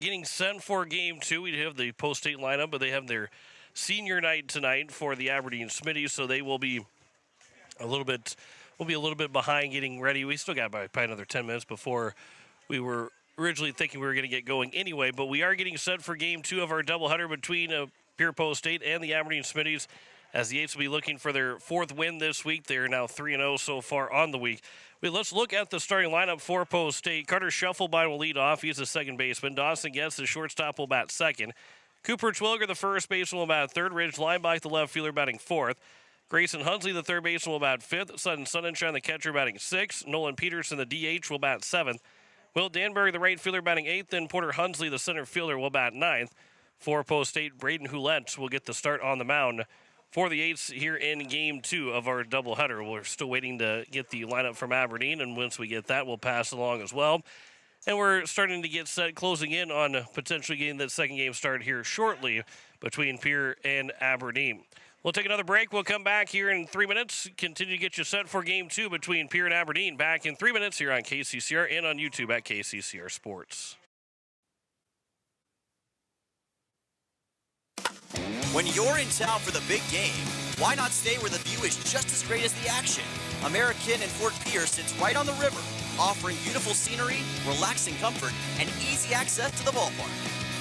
Getting set for game 2. We have the post-state lineup, but they have their senior night tonight for the Aberdeen Smittys, so they will be a little bit behind getting ready. We still got probably another 10 minutes before we were originally thinking we were going to get going anyway, but we are getting set for game 2 of our doubleheader between Pierre Post-State and the Aberdeen Smittys, as the Eights will be looking for their 4th win this week. They are now 3-0 so far on the week. Let's look at the starting lineup for Post State. Carter Scheffelbein will lead off. He's the second baseman. Dawson Getz, the shortstop, will bat second. Cooper Twilger, the first baseman, will bat third. Ridge Lineback, the left fielder, batting fourth. Grayson Hunsley, the third baseman, will bat fifth. Sutton Sonnenschein, the catcher, batting sixth. Nolan Peterson, the DH, will bat seventh. Will Danbury, the right fielder, batting eighth. Then Porter Hunsley, the center fielder, will bat ninth. For Post State, Braden Houlette will get the start on the mound for the Eights here in game 2 of our doubleheader. We're still waiting to get the lineup from Aberdeen, and once we get that, we'll pass along as well. And we're starting to get set, closing in on potentially getting that second game started here shortly between Pierre and Aberdeen. We'll take another break. We'll come back here in 3 minutes. Continue to get you set for game 2 between Pierre and Aberdeen. Back in 3 minutes here on KCCR and on YouTube at KCCR Sports. When you're in town for the big game, why not stay where the view is just as great as the action? American and Fort Pierce sits right on the river, offering beautiful scenery, relaxing comfort, and easy access to the ballpark.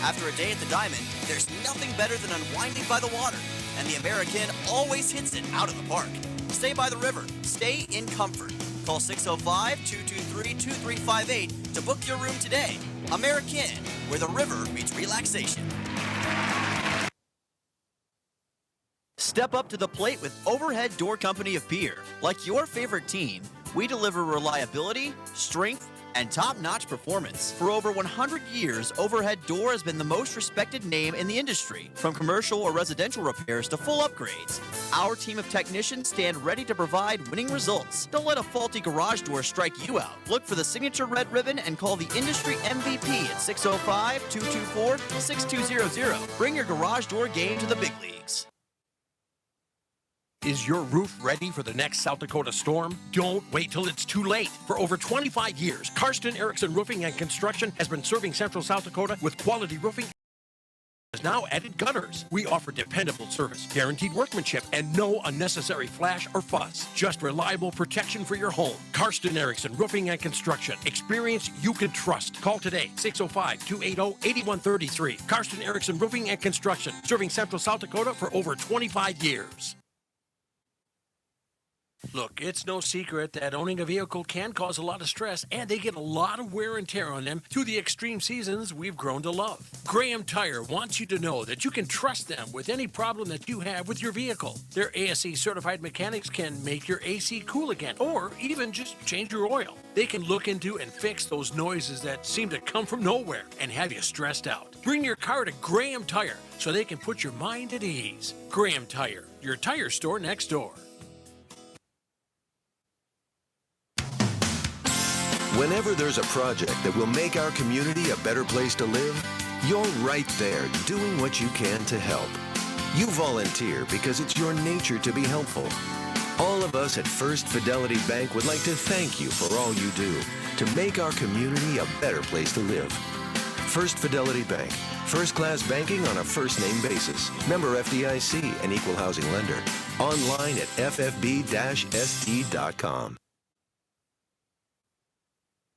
After a day at the Diamond, there's nothing better than unwinding by the water, and the American always hits it out of the park. Stay by the river. Stay in comfort. Call 605-223-2358 to book your room today. American, where the river meets relaxation. Step up to the plate with Overhead Door Company of Pierre. Like your favorite team, we deliver reliability, strength, and top-notch performance. For over 100 years, Overhead Door has been the most respected name in the industry, from commercial or residential repairs to full upgrades. Our team of technicians stand ready to provide winning results. Don't let a faulty garage door strike you out. Look for the signature red ribbon and call the industry MVP at 605-224-6200. Bring your garage door game to the big leagues. Is your roof ready for the next South Dakota storm? Don't wait till it's too late. For over 25 years, Karsten Erickson Roofing and Construction has been serving Central South Dakota with quality roofing. Has now added gutters. We offer dependable service, guaranteed workmanship, and no unnecessary flash or fuss. Just reliable protection for your home. Karsten Erickson Roofing and Construction. Experience you can trust. Call today, 605-280-8133. Karsten Erickson Roofing and Construction, serving Central South Dakota for over 25 years. Look, it's no secret that owning a vehicle can cause a lot of stress, and they get a lot of wear and tear on them through the extreme seasons we've grown to love. Graham Tire wants you to know that you can trust them with any problem that you have with your vehicle. Their ASE certified mechanics can make your AC cool again, or even just change your oil. They can look into and fix those noises that seem to come from nowhere and have you stressed out. Bring your car to Graham Tire so they can put your mind at ease. Graham Tire, your tire store next door. Whenever there's a project that will make our community a better place to live, you're right there doing what you can to help. You volunteer because it's your nature to be helpful. All of us at First Fidelity Bank would like to thank you for all you do to make our community a better place to live. First Fidelity Bank, first-class banking on a first-name basis. Member FDIC, an equal housing lender. Online at ffb-st.com.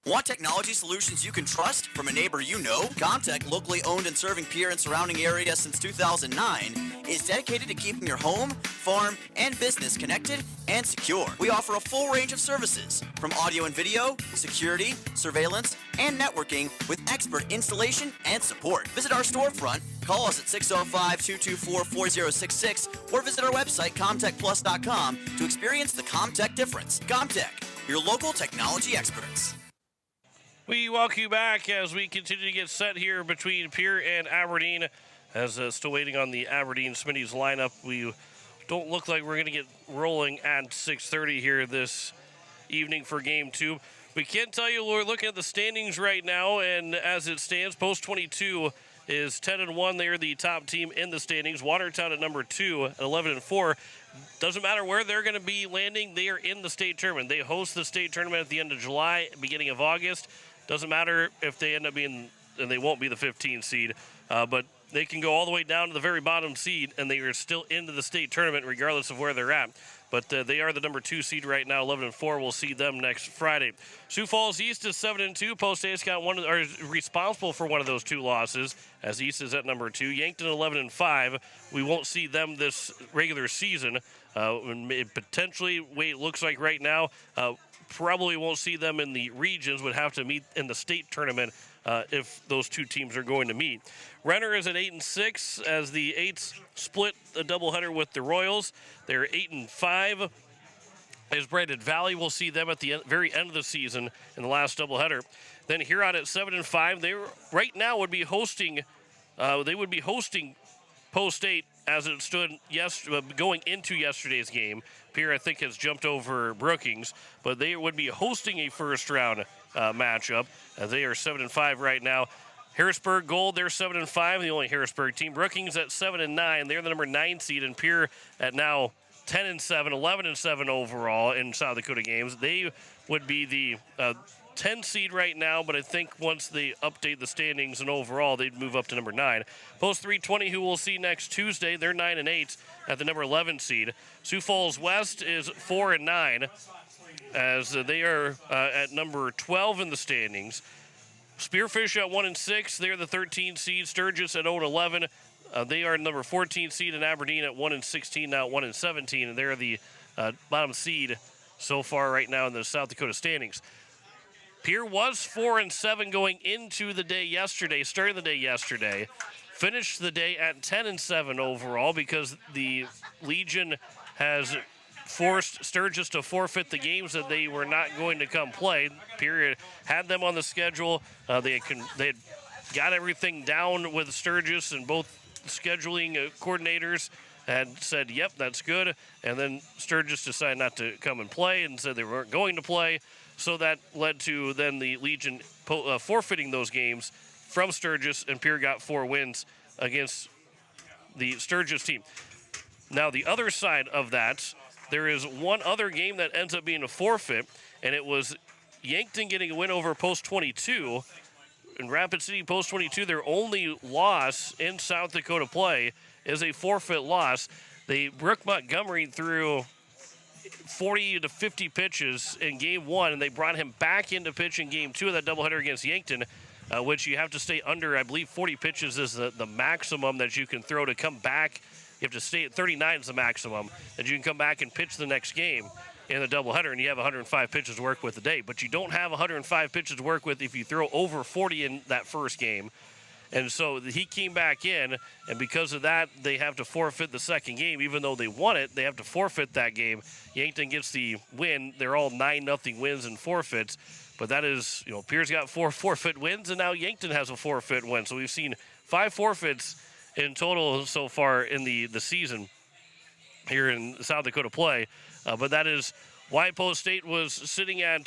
Want technology solutions you can trust from a neighbor you know? Comtech, locally owned and serving Pierre and surrounding area since 2009, is dedicated to keeping your home, farm, and business connected and secure. We offer a full range of services, from audio and video, security, surveillance, and networking with expert installation and support. Visit our storefront, call us at 605-224-4066, or visit our website, comtechplus.com, to experience the Comtech difference. Comtech, your local technology experts. We welcome you back as we continue to get set here between Pierre and Aberdeen. As still waiting on the Aberdeen Smittys lineup. We don't look like we're going to get rolling at 6:30 here this evening for Game 2. We can tell you we're looking at the standings right now, and as it stands, Post 22 is 10-1. They are the top team in the standings. Watertown at number 2 at 11-4. Doesn't matter where they're going to be landing, they are in the state tournament. They host the state tournament at the end of July, beginning of August. Doesn't matter if they end up being and they won't be the 15 seed, but they can go all the way down to the very bottom seed, and they are still into the state tournament regardless of where they're at. But they are the number 2 seed right now, 11-4. We'll see them next Friday. Sioux Falls East is 7-2. Post Ace got responsible for one of those 2 losses, as East is at number 2. Yankton 11-5. We won't see them this regular season. Potentially, way it looks like right now, probably won't see them in the regions. Would have to meet in the state tournament if those 2 teams are going to meet. Renner is at 8-6 as the Eights split a doubleheader with the Royals. They're 8-5. As Brandon Valley, we'll see them at the very end of the season in the last doubleheader. Then Huron at 7-5. They right now would be hosting. They would be hosting Post State as it stood going into yesterday's game. Pierre, I think, has jumped over Brookings, but they would be hosting a first-round matchup as they are 7-5 right now. Harrisburg Gold, they're 7-5, the only Harrisburg team. Brookings at 7-9, they're the number 9 seed, and Pierre at now 10-7, 11-7 overall in South Dakota games. They would be the 10 seed right now, but I think once they update the standings and overall, they'd move up to number 9. Post 320, who we'll see next Tuesday, they're 9-8 at the number 11 seed. Sioux Falls West is 4-9 as they are at number 12 in the standings. Spearfish at 1-6, they're the 13 seed. Sturgis at 0-11, they are number 14 seed, and Aberdeen at 1-16, now at 1-17, and they're the bottom seed so far right now in the South Dakota standings. Pierre was 4-7 going into the day yesterday, starting the day yesterday. Finished the day at 10-7 overall because the Legion has forced Sturgis to forfeit the games that they were not going to come play. Pierre had them on the schedule. They had got everything down with Sturgis, and both scheduling coordinators had said, yep, that's good. And then Sturgis decided not to come and play and said they weren't going to play. So that led to then the Legion forfeiting those games from Sturgis, and Pierre got 4 wins against the Sturgis team. Now, the other side of that, there is one other game that ends up being a forfeit, and it was Yankton getting a win over Post 22. In Rapid City, Post 22, their only loss in South Dakota play is a forfeit loss. Brooke Montgomery threw 40 to 50 pitches in game 1, and they brought him back into pitch in game 2 of that doubleheader against Yankton, which you have to stay under. I believe 40 pitches is the maximum that you can throw to come back. You have to stay at 39 is the maximum that you can come back and pitch the next game in the doubleheader, and you have 105 pitches to work with a day. But you don't have 105 pitches to work with if you throw over 40 in that first game. And so he came back in, and because of that, they have to forfeit the second game. Even though they won it, they have to forfeit that game. Yankton gets the win. They're all 9-0 wins and forfeits. But that is, Pierre's got 4 forfeit wins, and now Yankton has a forfeit win. So we've seen 5 forfeits in total so far in the season here in South Dakota play. But that is why Post State was sitting at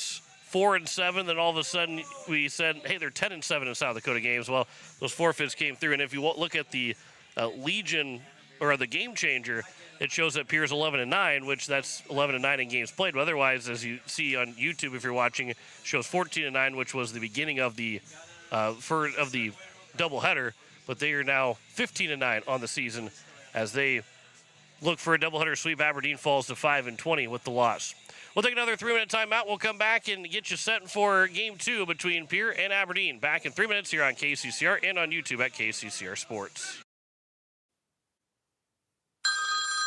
4-7, then all of a sudden we said, hey, they're 10-7 in South Dakota games. Well, those forfeits came through, and if you look at the Legion or the game changer, it shows that Pierre's 11-9, which that's 11-9 in games played. But otherwise, as you see on YouTube, if you're watching, it shows 14-9, which was the beginning of the doubleheader. But they are now 15-9 on the season as they look for a doubleheader sweep. Aberdeen falls to 5-20 with the loss. We'll take another 3-minute timeout. We'll come back and get you set for Game 2 between Pierre and Aberdeen. Back in 3 minutes here on KCCR and on YouTube at KCCR Sports.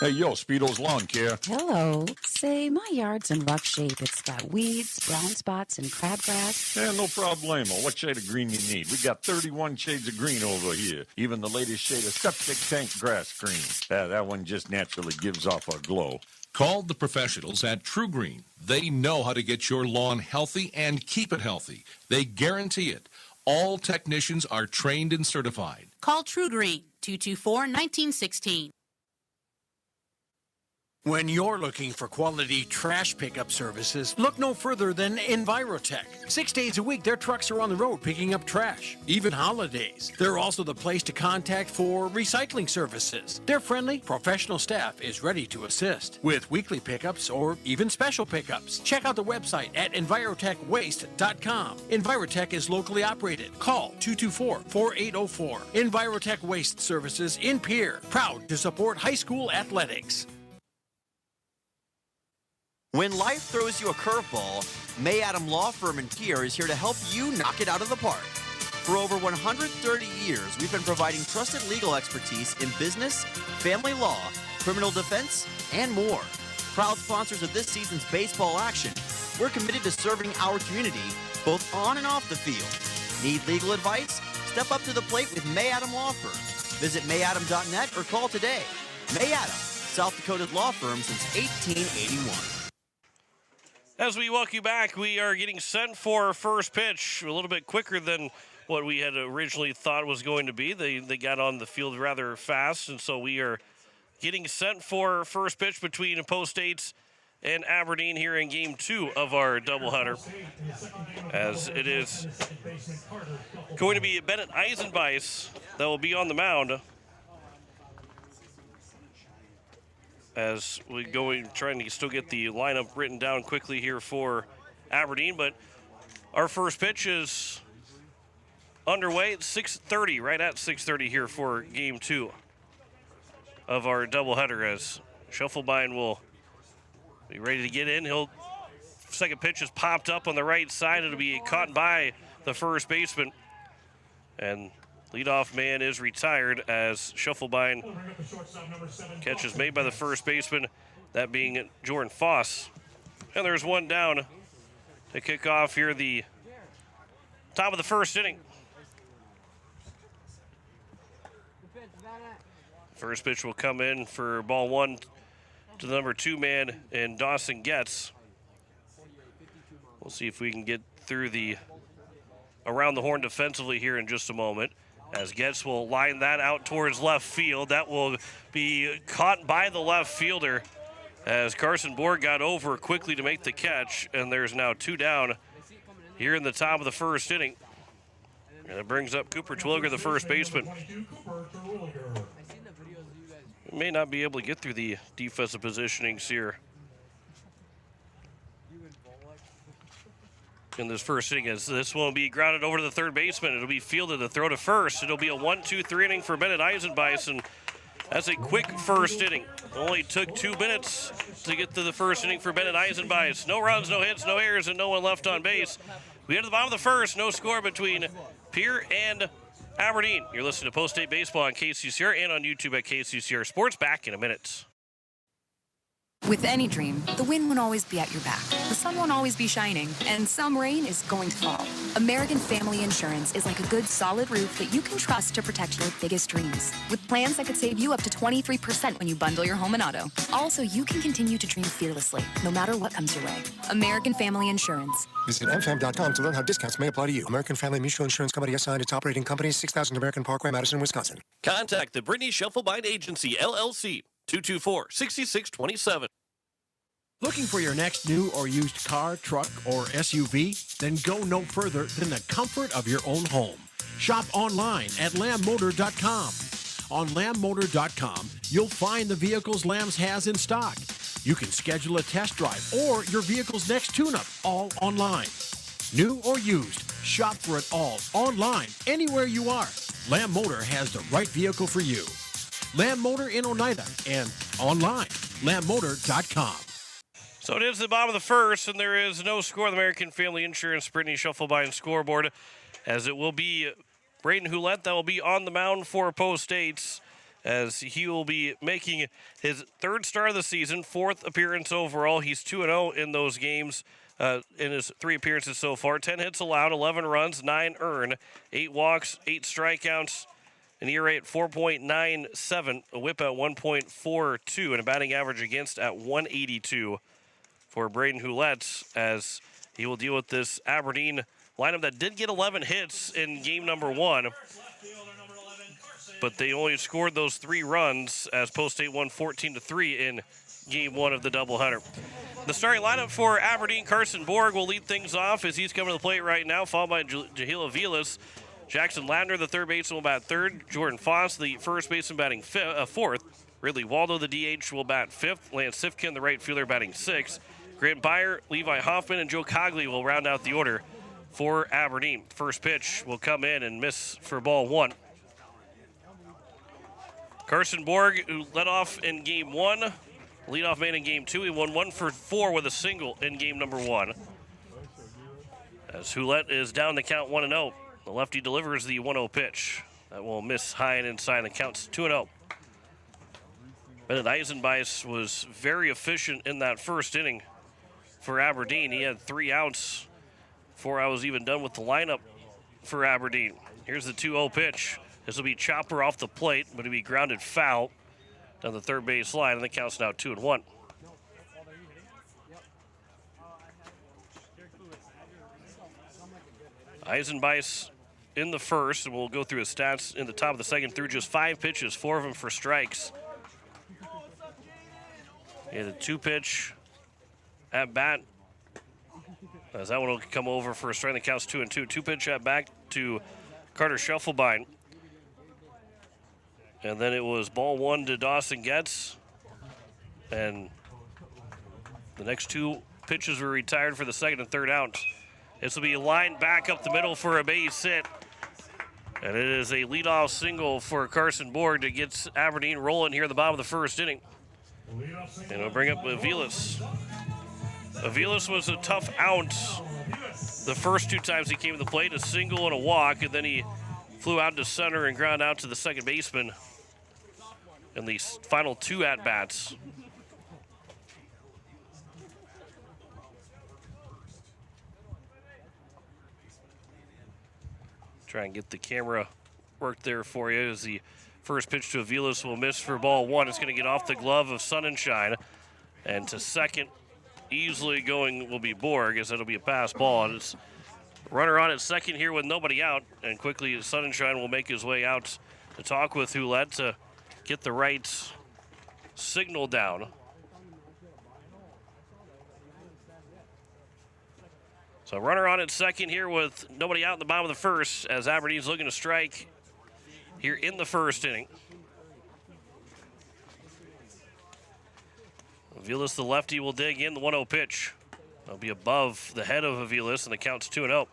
Hey, yo, Speedo's Lawn Care. Hello. Say, my yard's in rough shape. It's got weeds, brown spots, and crabgrass. Yeah, no problemo. What shade of green you need? We got 31 shades of green over here. Even the latest shade of septic tank grass green. That one just naturally gives off a glow. Call the professionals at True Green. They know how to get your lawn healthy and keep it healthy. They guarantee it. All technicians are trained and certified. Call True Green, 224-1916. When you're looking for quality trash pickup services, look no further than Envirotech. 6 days a week, their trucks are on the road picking up trash, even holidays. They're also the place to contact for recycling services. Their friendly, professional staff is ready to assist with weekly pickups or even special pickups. Check out the website at envirotechwaste.com. Envirotech is locally operated. Call 224-4804. Envirotech Waste Services in Pierre, proud to support high school athletics. When life throws you a curveball, May Adam Law Firm in Pierre is here to help you knock it out of the park. For over 130 years, we've been providing trusted legal expertise in business, family law, criminal defense, and more. Proud sponsors of this season's baseball action, we're committed to serving our community both on and off the field. Need legal advice? Step up to the plate with May Adam Law Firm. Visit mayadam.net or call today. May Adam, South Dakota's law firm since 1881. As we welcome you back, we are getting set for first pitch a little bit quicker than what we had originally thought was going to be. They got on the field rather fast, and so we are getting set for first pitch between Post States and Aberdeen here in Game 2 of our doubleheader. As it is going to be Bennett Eisenbeis that will be on the mound. As we go in trying to still get the lineup written down quickly here for Aberdeen, but our first pitch is underway at 6:30, right at 6:30 here for Game 2 of our doubleheader. As Schuffelbein will be ready to get in. Second pitch is popped up on the right side. It'll be caught by the first baseman, and leadoff man is retired as Schuffelbein catch is made by the first baseman, that being Jordan Foss. And there's one down to kick off here the top of the first inning. First pitch will come in for ball one to the number 2 man, and Dawson Getz. We'll see if we can get through the around the horn defensively here in just a moment. As Getz will line that out towards left field. That will be caught by the left fielder as Carson Borg got over quickly to make the catch, and there's now 2 down here in the top of the first inning. And it brings up Cooper Twilliger, the first baseman. We may not be able to get through the defensive positionings here in this first inning, as this will be grounded over to the third baseman. It'll be fielded to throw to first. It'll be a 1-2-3 inning for Bennett Eisenbeis, and that's a quick first inning. It only took 2 minutes to get to the first inning for Bennett Eisenbeis. No runs, no hits, no errors, and no one left on base. We get to the bottom of the first. No score between Pierre and Aberdeen. You're listening to Post State Baseball on KCCR and on YouTube at KCCR Sports. Back in a minute. With any dream, the wind won't always be at your back, the sun won't always be shining, and some rain is going to fall. American Family Insurance is like a good, solid roof that you can trust to protect your biggest dreams. With plans that could save you up to 23% when you bundle your home and auto. Also, you can continue to dream fearlessly, no matter what comes your way. American Family Insurance. Visit mfam.com to learn how discounts may apply to you. American Family Mutual Insurance Company assigned its operating company, 6000 American Parkway, Madison, Wisconsin. Contact the Brittany Schuffelbein Agency, LLC, 224-6627. Looking for your next new or used car, truck, or SUV? Then go no further than the comfort of your own home. Shop online at lambmotor.com. On lambmotor.com, you'll find the vehicles Lambs has in stock. You can schedule a test drive or your vehicle's next tune-up, all online. New or used, shop for it all online, anywhere you are. Lamb Motor has the right vehicle for you. Lamb Motor in Oneida and online, lambmotor.com. So it is the bottom of the first, and there is no score on the American Family Insurance Brittany Schuffelbein scoreboard, as it will be Braden Houlette that will be on the mound for Post States, as he will be making his 3rd start of the season, 4th appearance overall. He's 2-0 in those games, in his 3 appearances so far. 10 hits allowed, 11 runs, 9 earned, 8 walks, 8 strikeouts, an ERA at 4.97, a whip at 1.42, and a batting average against at 182 for Braden Houlette, as he will deal with this Aberdeen lineup that did get 11 hits in game number 1. But they only scored those 3 runs as Post State won 14-3 in game one of the doubleheader. The starting lineup for Aberdeen, Carson Borg will lead things off as he's coming to the plate right now, followed by Jahila Vilas. Jackson Ladner, the third baseman, will bat third. Jordan Foss, the first baseman, batting fourth. Ridley Waldo, the DH, will bat fifth. Lance Sifkin, the right fielder, batting sixth. Grant Byer, Levi Hoffman, and Joe Cogley will round out the order for Aberdeen. First pitch will come in and miss for ball one. Carson Borg, who led off in game one, leadoff man in game two. He won 1 for 4 with a single in game number one. As Hulett is down the count 1-0. The lefty delivers the 1-0 pitch. That will miss high and inside. The count's 2-0. Bennett Eisenbeis was very efficient in that first inning for Aberdeen. He had 3 outs before I was even done with the lineup for Aberdeen. Here's the 2-0 pitch. This will be chopper off the plate, but it'll be grounded foul down the third base line, and the count's now 2-1. Eisenbeis in the first, and we'll go through his stats in the top of the second, through just 5 pitches, 4 of them for strikes. He had a 2-pitch at bat, as that one will come over for a strike. The count's 2-2. 2-pitch at bat to Carter Schuffelbein. And then it was ball one to Dawson Getz. And the next 2 pitches were retired for the second and third out. This will be lined back up the middle for a base hit. And it is a leadoff single for Carson Borg that gets Aberdeen rolling here at the bottom of the first inning. And it'll bring up Avilas. Avilas was a tough out the first 2 times he came to the plate, a single and a walk, and then he flew out to center and ground out to the second baseman in the final 2 at-bats. Try and get the camera worked there for you as the first pitch to Avilas will miss for ball one. It's going to get off the glove of Sonnenschein. And to second, easily going will be Borg, as that'll be a pass ball. And it's runner on at second here with nobody out. And quickly, Sonnenschein will make his way out to talk with Hulett to get the right signal down. So runner on at second here with nobody out in the bottom of the first, as Aberdeen's looking to strike here in the first inning. Avilas, the lefty, will dig in the 1-0 pitch. That'll be above the head of Avilas, and the count's 2-0.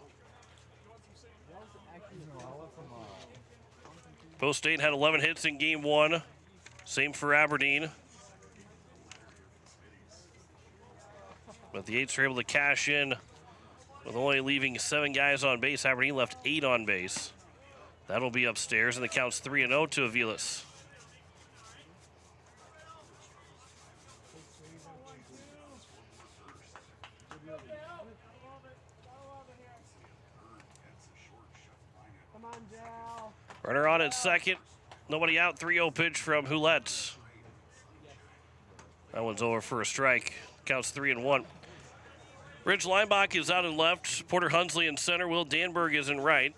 Post State had 11 hits in game one. Same for Aberdeen. But the Eights were able to cash in with only leaving 7 guys on base. Aberdeen left 8 on base. That'll be upstairs, and the count's 3-0 to Avilas. Runner on at second. Nobody out. 3-0 pitch from Hulett. That one's over for a strike. Counts 3-1. Rich Leinbach is out in left. Porter Hunsley in center. Will Danberg is in right.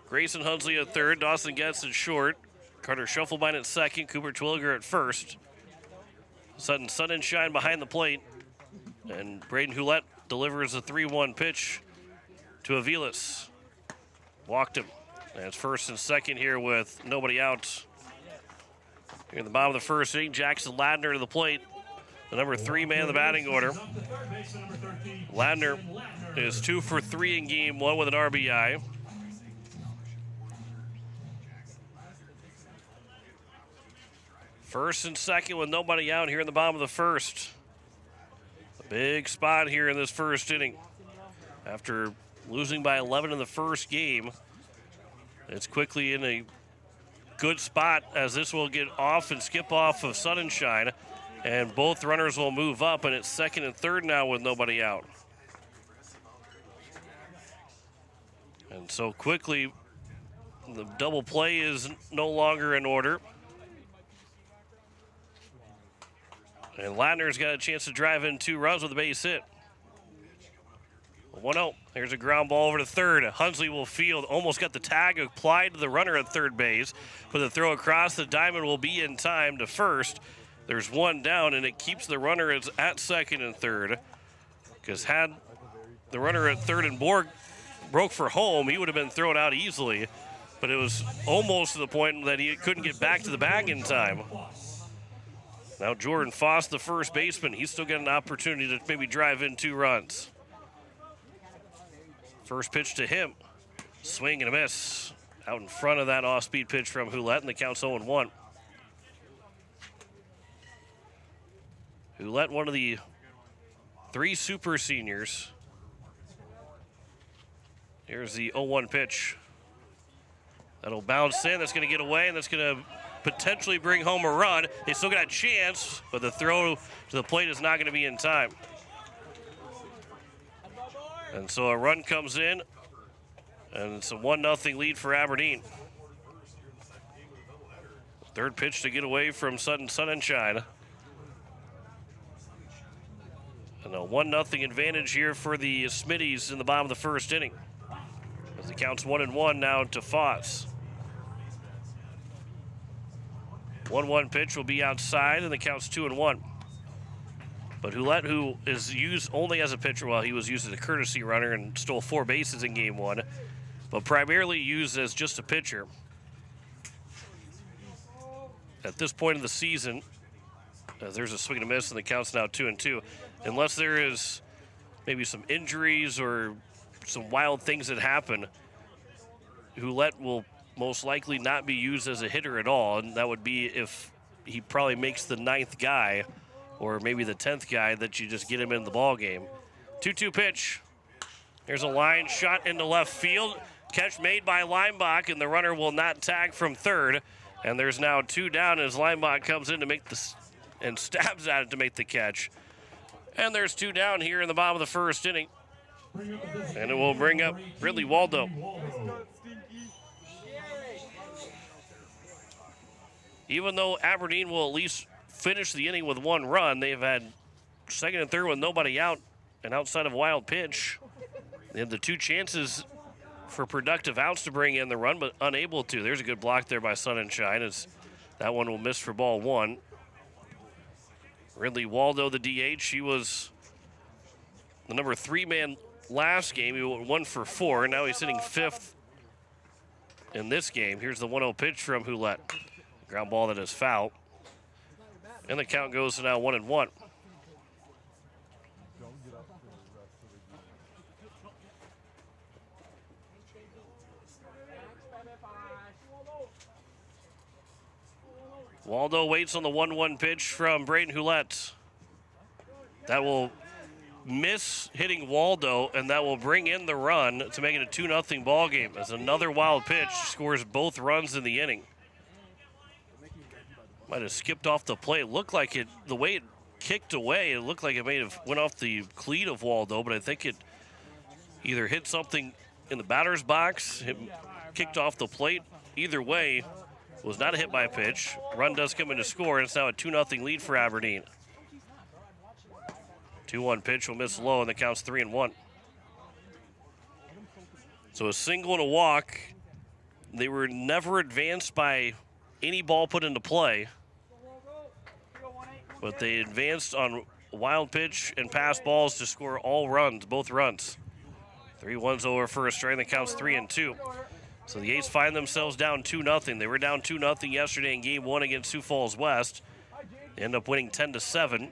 Grayson Hunsley at third. Dawson Getz at short. Carter Schuffelbein at second. Cooper Twilliger at first. Sutton Sonnenschein behind the plate. And Braden Hulett delivers a 3-1 pitch to Avilas. Walked him. And it's first and second here with nobody out. Here in the bottom of the first inning, Jackson Ladner to the plate. The number 3 man in the batting order. Ladner is 2 for 3 in game one with an RBI. First and second with nobody out here in the bottom of the first. A big spot here in this first inning. After losing by 11 in the first game, it's quickly in a good spot as this will get off and skip off of Sonnenschein. And both runners will move up, and it's second and third now with nobody out. And so quickly, the double play is no longer in order. And Ladner's got a chance to drive in 2 runs with a base hit. 1-0. Here's a ground ball over to third. Hunsley will field. Almost got the tag applied to the runner at third base. But the throw across the diamond will be in time to first. There's one down, and it keeps the runner at second and third. Because had the runner at third and Borg broke for home, he would have been thrown out easily. But it was almost to the point that he couldn't get back to the bag in time. Now Jordan Foss, the first baseman, he's still got an opportunity to maybe drive in 2 runs. First pitch to him. Swing and a miss. Out in front of that off-speed pitch from Hulett, and the count's 0-1. Hulett, one of the 3 super seniors. Here's the 0-1 pitch. That'll bounce in. That's going to get away, and that's going to potentially bring home a run. They still got a chance, but the throw to the plate is not going to be in time. And so a run comes in, and it's a 1-0 lead for Aberdeen. Third pitch to get away from Sun and Shine. And a 1-0 advantage here for the Smittys in the bottom of the first inning. As the count's 1-1 now to Foss. 1-1 pitch will be outside, and the count's 2-1. But Hulett, who is used only as a pitcher, while he was used as a courtesy runner and stole 4 bases in game 1, but primarily used as just a pitcher. At this point in the season, there's a swing and a miss, and the count's now 2-2. Unless there is maybe some injuries or some wild things that happen, Hulett will most likely not be used as a hitter at all, and that would be if he probably makes the 9th guy or maybe the 10th guy that you just get him in the ball game. 2-2 pitch. There's a line shot into left field. Catch made by Leimbach, and the runner will not tag from third. And there's now 2 down as Leimbach comes in to make and stabs at it to make the catch. And there's 2 down here in the bottom of the first inning. And it will bring up Ridley Waldo. Even though Aberdeen will at least finish the inning with 1 run, they've had second and third with nobody out, and outside of a wild pitch, they had the 2 chances for productive outs to bring in the run, but unable to. There's a good block there by Sun and Shine, as that one will miss for ball 1. Ridley Waldo, the DH, he was the number 3 man last game. He went 1 for 4, and now he's hitting 5th in this game. Here's the 1-0 pitch from Hulett. Ground ball that is foul. And the count goes to now 1-1. Waldo waits on the 1-1 pitch from Braden Hulett. That will miss hitting Waldo, and that will bring in the run to make it a 2-0 ball game as another wild pitch scores both runs in the inning. Might have skipped off the plate. Looked like it, the way it kicked away, it looked like it may have went off the cleat of Waldo, but I think it either hit something in the batter's box, kicked off the plate. Either way, it was not a hit by a pitch. Run does come in to score, and it's now a 2-0 lead for Aberdeen. 2-1 pitch will miss low, and the count's 3-1. So a single and a walk. They were never advanced by any ball put into play, but they advanced on wild pitch and pass balls to score all runs, both runs. 3-1's over for a strike, the count's 3-2. So the A's find themselves down 2-0. They were down 2-0 yesterday in game 1 against Sioux Falls West. They end up winning 10-7,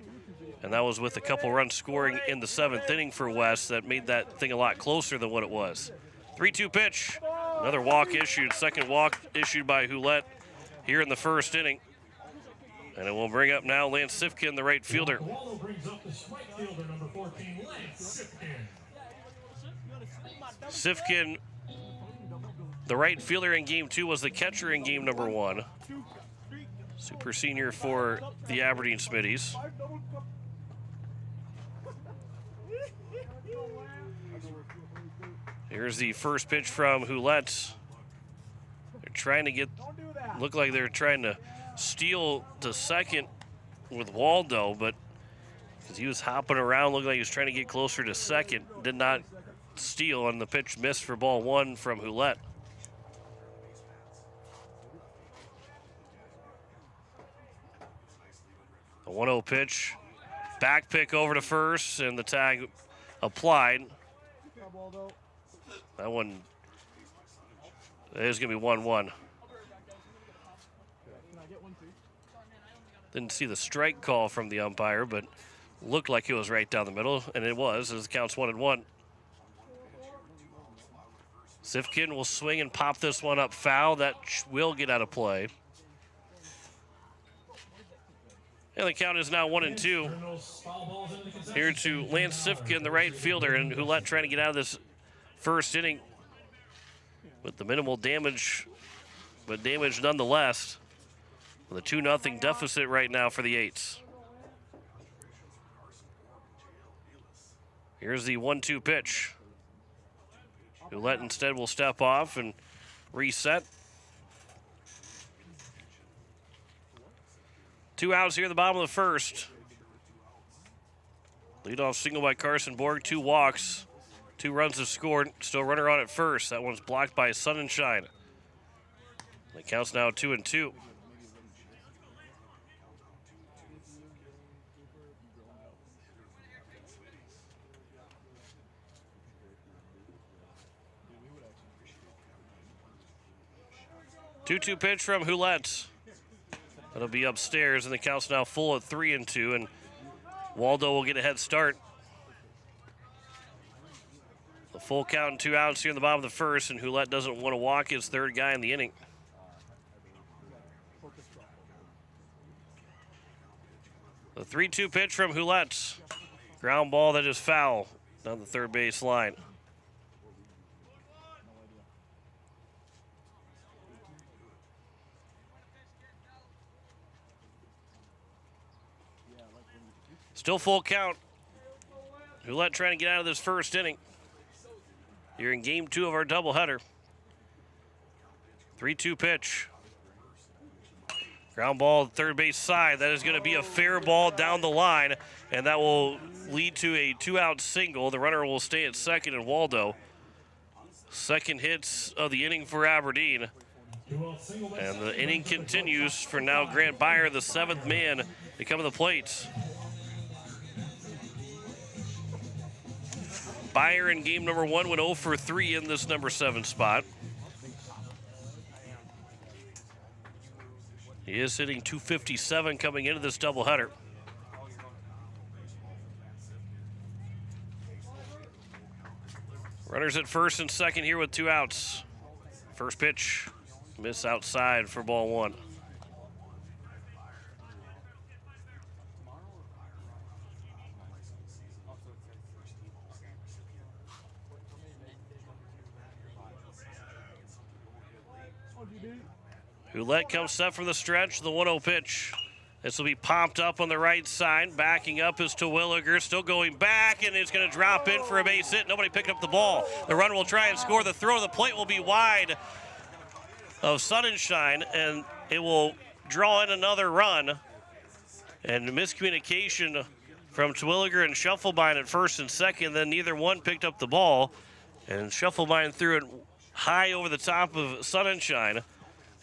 and that was with a couple runs scoring in the 7th inning for West that made that thing a lot closer than what it was. 3-2 pitch, another walk issued, second walk issued by Hulett here in the first inning. And it will bring up now Lance Sifkin, the right fielder. Sifkin, the right fielder in game 2, was the catcher in game number 1. Super senior for the Aberdeen Smittys. Here's the first pitch from Hulett. They're trying to look like they're trying to steal to second with Waldo, but because he was hopping around, looked like he was trying to get closer to second, did not steal, and the pitch missed for ball 1 from Hulett. The 1-0 pitch. Back pick over to first, and the tag applied. That one is going to be 1-1. Didn't see the strike call from the umpire, but looked like it was right down the middle, and it was, as it counts 1-1. Sifkin will swing and pop this one up foul. That will get out of play. And the count is now 1-2. Here to Lance Sifkin, the right fielder, and Hulett trying to get out of this first inning with the minimal damage, but damage nonetheless. With a 2-0 deficit right now for the Eights. Here's the 1-2 pitch. Hulett instead will step off and reset. 2 outs here at the bottom of the first. Leadoff single by Carson Borg, 2 walks. 2 runs have scored. Still runner on at first. That one's blocked by Sun and Shine. The count's now 2-2. Two-two pitch from Hulett. That'll be upstairs, and the count's now full at 3-2, and Waldo will get a head start. The full count and 2 outs here in the bottom of the first, and Hulett doesn't want to walk his third guy in the inning. The 3-2 pitch from Hulett. Ground ball that is foul down the third base line. Still full count. Hulett trying to get out of this first inning. Here in game 2 of our doubleheader. 3-2 pitch. Ground ball third base side. That is going to be a fair ball down the line, and that will lead to a 2-out single. The runner will stay at second, and Waldo. Second hits of the inning for Aberdeen. And the inning continues for now Grant Beyer, the 7th man to come to the plate. Beyer in game number 1 went 0 for 3 in this number 7 spot. He is hitting .257 coming into this doubleheader. Runners at first and second here with 2 outs. First pitch, miss outside for ball 1. Hulett comes set from the stretch, the 1-0 pitch. This will be popped up on the right side. Backing up is Terwilliger, still going back, and it's going to drop in for a base hit. Nobody picked up the ball. The runner will try and score. The throw to the plate will be wide of Sun and Shine, and it will draw in another run. And miscommunication from Terwilliger and Schuffelbein at first and second. Then neither one picked up the ball, and Schuffelbein threw it high over the top of Sun and Shine.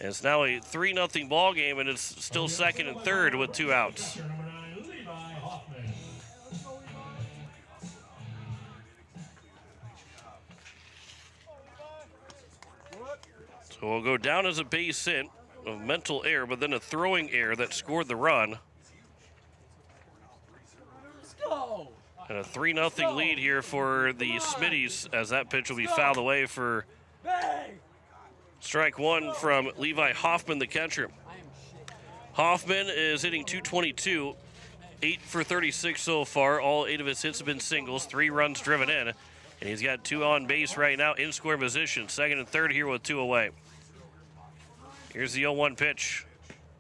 And it's now a 3-0 ball game, and it's still second and third with 2 outs. So we'll go down as a base hit of mental error, but then a throwing error that scored the run. And a 3-0 lead here for the Smittys, as that pitch will be fouled away for strike 1 from Levi Hoffman, the catcher. Hoffman is hitting .222, 8 for 36 so far. All 8 of his hits have been singles, 3 runs driven in. And he's got 2 on base right now in scoring position. Second and third here with 2 away. Here's the 0-1 pitch.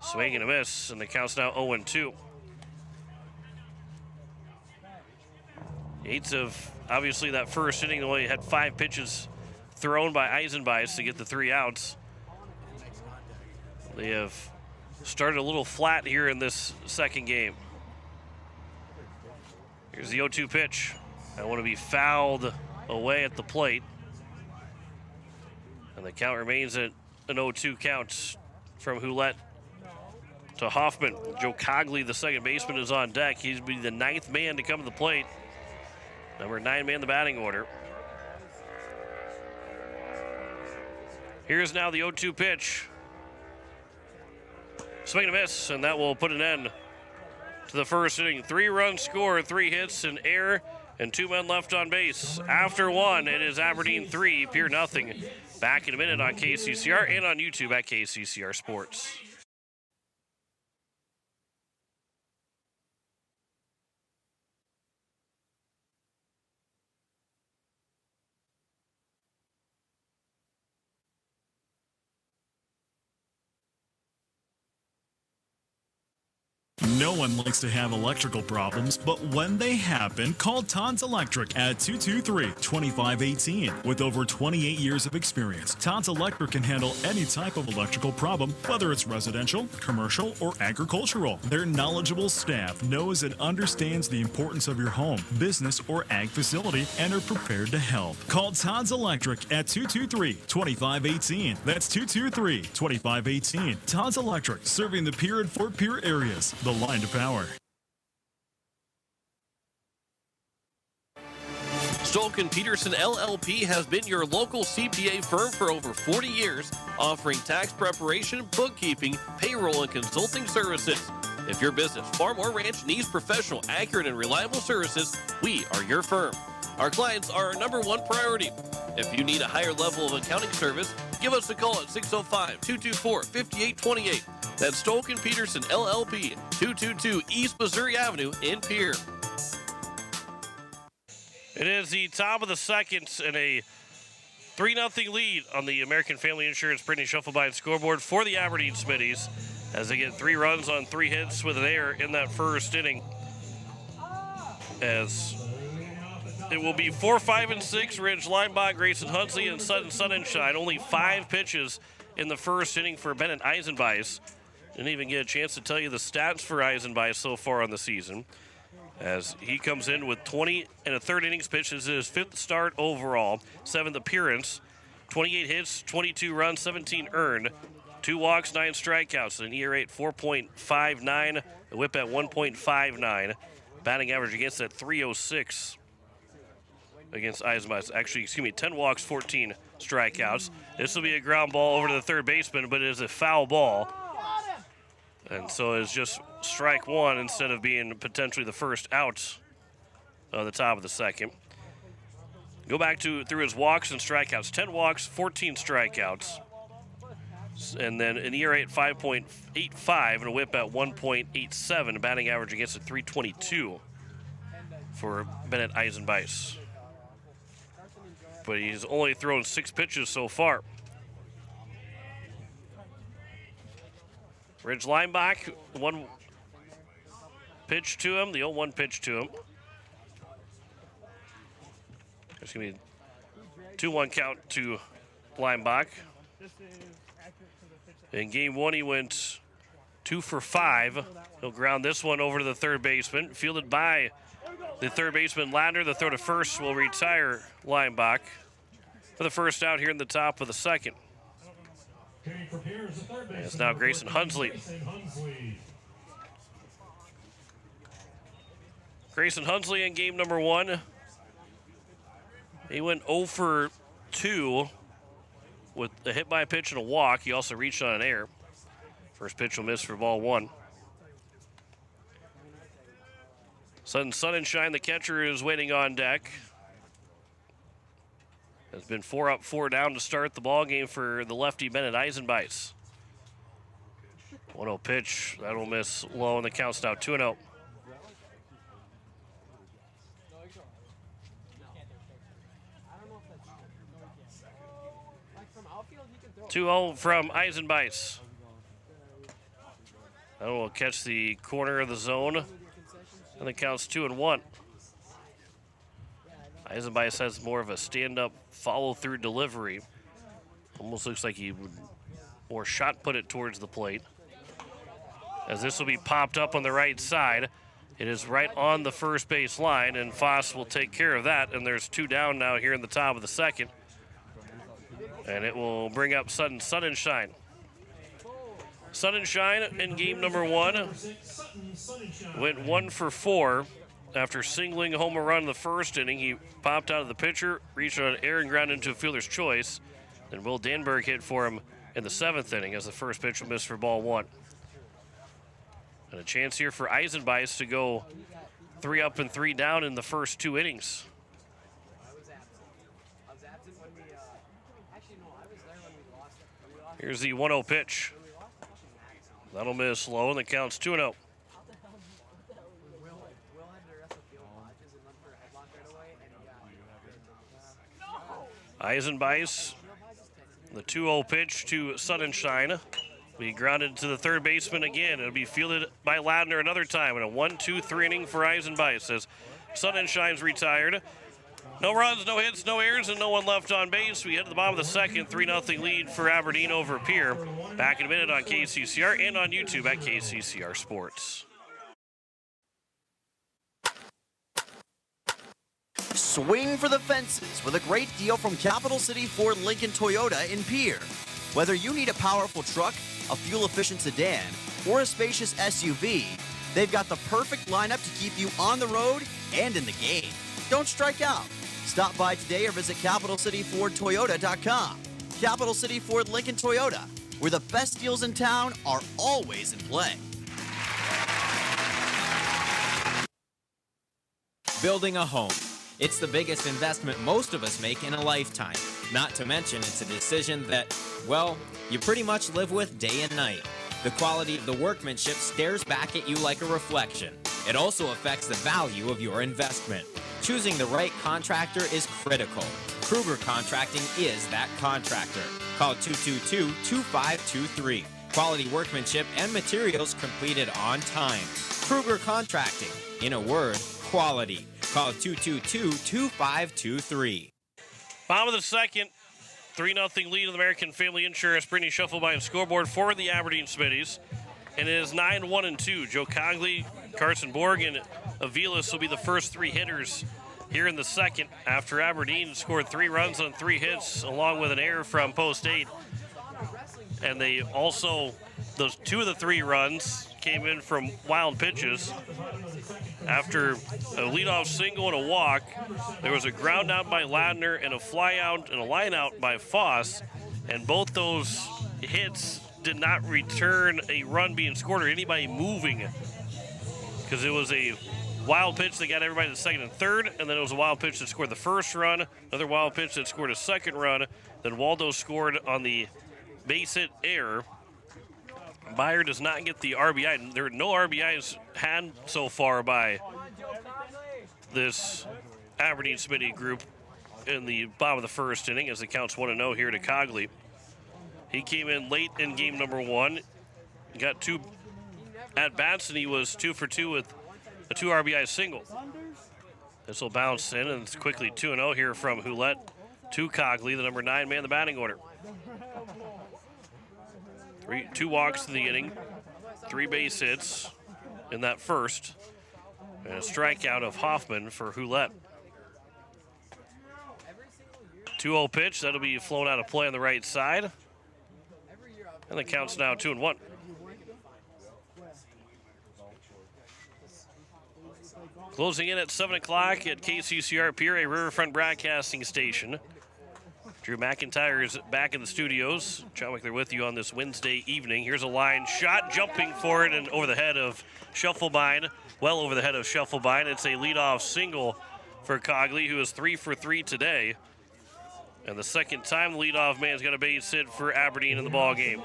Swing and a miss, and the count's now 0-2. Eights of, obviously, that first inning, the way he had 5 pitches thrown by Eisenbeis to get the 3 outs. They have started a little flat here in this second game. Here's the 0-2 pitch. I want to be fouled away at the plate. And the count remains at an 0-2 count from Hulett to Hoffman. Joe Cogley, the second baseman, is on deck. He's be the 9th man to come to the plate. Number 9 man in the batting order. Here's now the 0-2 pitch. Swing and a miss, and that will put an end to the first inning. 3 runs scored, 3 hits, an error, and 2 men left on base. After 1, it is Aberdeen 3, Pierre nothing. Back in a minute on KCCR and on YouTube at KCCR Sports. No one likes to have electrical problems, but when they happen, call Todd's Electric at 223-2518. With over 28 years of experience, Todd's Electric can handle any type of electrical problem, whether it's residential, commercial, or agricultural. Their knowledgeable staff knows and understands the importance of your home, business, or ag facility and are prepared to help. Call Todd's Electric at 223-2518. That's 223-2518. Todd's Electric, serving the Pierre and Fort Pierre areas. The line to power. Stolken Peterson LLP has been your local CPA firm for over 40 years, offering tax preparation, bookkeeping, payroll, and consulting services. If your business, farm, or ranch needs professional, accurate, and reliable services, we are your firm. Our clients are our #1 priority. If you need a higher level of accounting service, give us a call at 605-224-5828. That's Stolken Peterson LLP, 222 East Missouri Avenue in Pierre. It is the top of the second and a 3-0 lead on the American Family Insurance Printing Shufflebind scoreboard for the Aberdeen Smitties as they get 3 runs on 3 hits with an error in that first inning. As it will be 4, 5, and 6. Ridge Linebach, Grayson Hunsley, and Sutton Sunshine. Only 5 pitches in the first inning for Bennett Eisenbeis. Didn't even get a chance to tell you the stats for Eisenbeis so far on the season, as he comes in with 20 and a third innings pitched. This is his 5th start overall, 7th appearance, 28 hits, 22 runs, 17 earned, 2 walks, 9 strikeouts, an ERA at 4.59, a whip at 1.59, batting average against at 306 against Eisenbeis. Actually, 10 walks, 14 strikeouts. This will be a ground ball over to the third baseman, but it is a foul ball. And so it's just strike 1 instead of being potentially the first out of the top of the second. Go back through his walks and strikeouts. 10 walks, 14 strikeouts. And then an ERA at 5.85 and a whip at 1.87. A batting average against at 322 for Bennett Eisenbeis. But he's only thrown 6 pitches so far. Ridge Linebach, 1 pitch to him, the 0-1 pitch to him. There's going to be a 2-1 count to Linebach. In game 1, he went 2 for 5. He'll ground this one over to the third baseman. Fielded by the third baseman, Lander. The throw to first will retire Linebach for the first out here in the top of the second. It's now Grayson Hunsley. Grayson Hunsley in game number 1. He went 0 for 2 with a hit by a pitch and a walk. He also reached on an error. First pitch will miss for ball 1. Sutton Sunshine, the catcher, is waiting on deck. It's been 4 up, 4 down to start the ball game for the lefty Bennett Eisenbeis. 1-0 pitch. That'll miss low, and the count's now 2-0. 2-0 from Eisenbeis. That will catch the corner of the zone, and the count's 2-1. Eisenbeis has more of a stand-up, follow-through delivery. Almost looks like he would more shot put it towards the plate. As this will be popped up on the right side. It is right on the first base line, and Foss will take care of that. And there's 2 down now here in the top of the second. And it will bring up Sutton Sunshine. Sun and Shine in game number 1 went 1 for 4 after singling home a run in the first inning. He popped out of the pitcher, reached on an air and ground into a fielder's choice. Then Will Danberg hit for him in the 7th inning as the first pitch will miss for ball 1. And a chance here for Eisenbeis to go 3 up and 3 down in the first 2 innings. Here's the 1-0 pitch. That'll miss low, and the count's 2-0. Eisenbeis, the 2-0 pitch to Sun and Shine. Be grounded to the third baseman again. It'll be fielded by Ladner another time in a 1-2-3 inning for Eisenbeis as Sun and Shine's retired. No runs, no hits, no errors, and no one left on base. We head to the bottom of the second, 3-0 lead for Aberdeen over Pierre. Back in a minute on KCCR and on YouTube at KCCR Sports. Swing for the fences with a great deal from Capital City Ford Lincoln Toyota in Pierre. Whether you need a powerful truck, a fuel-efficient sedan, or a spacious SUV, they've got the perfect lineup to keep you on the road and in the game. Don't strike out. Stop by today or visit CapitalCityFordToyota.com. Capital City Ford Lincoln Toyota, where the best deals in town are always in play. Building a home. It's the biggest investment most of us make in a lifetime. Not to mention, it's a decision that, well, you pretty much live with day and night. The quality of the workmanship stares back at you like a reflection. It also affects the value of your investment. Choosing the right contractor is critical. Kruger Contracting is that contractor. Call 222-2523. Quality workmanship and materials completed on time. Kruger Contracting. In a word, quality. Call 222-2523. Bottom of the second, 3-0 lead of the American Family Insurance. Brittany Schuffelbein scoreboard for the Aberdeen Smitties. And it is 9-1-2. Joe Cogley, Carson Borg, and Aviles will be the first 3 hitters here in the second after Aberdeen scored 3 runs on 3 hits along with an error from post 8. And they also, those 2 of the 3 runs came in from wild pitches. After a leadoff single and a walk, there was a ground out by Ladner and a fly out and a line out by Foss, and both those hits did not return a run being scored or anybody moving, because it was a wild pitch that got everybody to second and third, and then it was a wild pitch that scored the first run, another wild pitch that scored a second run, then Waldo scored on the base hit error. Byer does not get the RBI. There are no RBIs had so far by this Aberdeen Smitty group in the bottom of the first inning as it counts 1-0 here to Cogley. He came in late in game number 1, got 2 at-bats, and he was 2 for 2 with a 2 RBI single. This will bounce in, and it's quickly 2-0 here from Hulett to Cogley, the number 9 man in the batting order. 2 walks in the inning, 3 base hits in that first, and a strikeout of Hoffman for Hulett. 2-0 pitch, that'll be flown out of play on the right side. And the count's now 2-1. Closing in at 7 o'clock at KCCR Pierre, a Riverfront broadcasting station. Drew McIntyre is back in the studios. John Wickler with you on this Wednesday evening. Here's a line shot, jumping for it and over the head of Schuffelbein. Well over the head of Schuffelbein. It's a leadoff single for Cogley, who is 3 for 3 today. And the second time the leadoff man's got a base hit for Aberdeen in the ball game.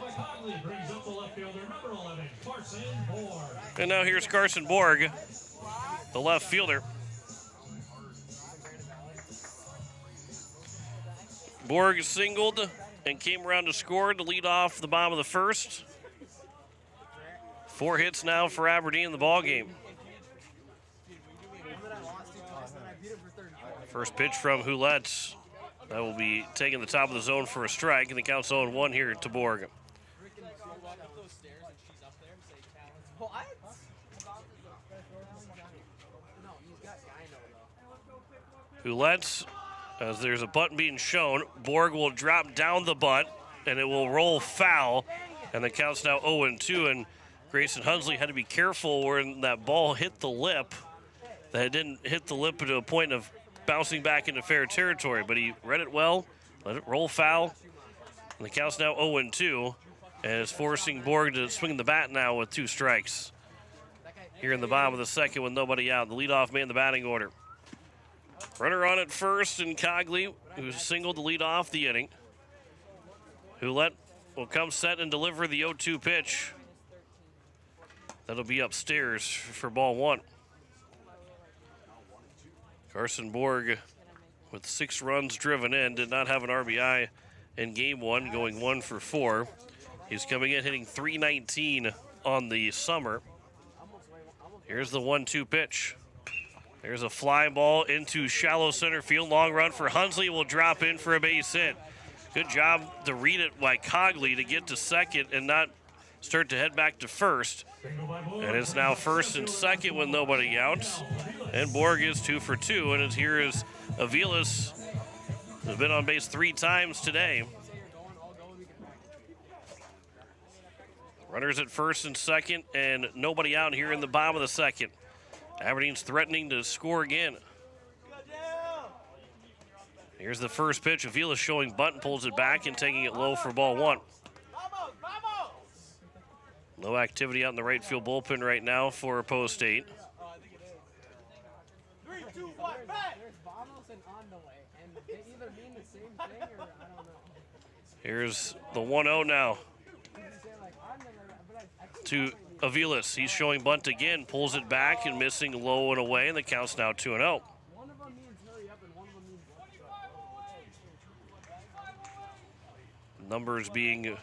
And now here's Carson Borg, the left fielder. Borg singled and came around to score to lead off the bottom of the first. 4 hits now for Aberdeen in the ball game. First pitch from Hulett. That will be taking the top of the zone for a strike, and the count's 0-1 here to Borg. Hulett, as there's a bunt being shown, Borg will drop down the bunt, and it will roll foul And the count's now 0-2, and Grayson Hunsley had to be careful when that ball hit the lip, that it didn't hit the lip to a point of bouncing back into fair territory, but he read it well, let it roll foul, and the count's now 0-2, and is forcing Borg to swing the bat now with 2 strikes. Here in the bottom of the second with nobody out, the leadoff man in the batting order. Runner on at first, and Cogley, who singled to lead off the inning. Hulett will come set and deliver the 0-2 pitch. That'll be upstairs for ball 1. Carson Borg with 6 runs driven in, did not have an RBI in game 1, going 1 for 4. He's coming in hitting .319 on the summer. Here's the 1-2 pitch. There's a fly ball into shallow center field. Long run for Hunsley, will drop in for a base hit. Good job to read it by Cogley to get to second and not start to head back to first. And it's now first and second with nobody out. And Borg is 2 for 2. And here is Aviles, who's been on base 3 times today. Runners at first and second, and nobody out here in the bottom of the second. Aberdeen's threatening to score again. Here's the first pitch. Aviles showing bunt, pulls it back and taking it low for ball 1. Low activity out in the right field bullpen right now for post 8. Here's the 1-0 now to Aviles. He's showing bunt again, pulls it back and missing low and away, and the count's now 2-0. Numbers being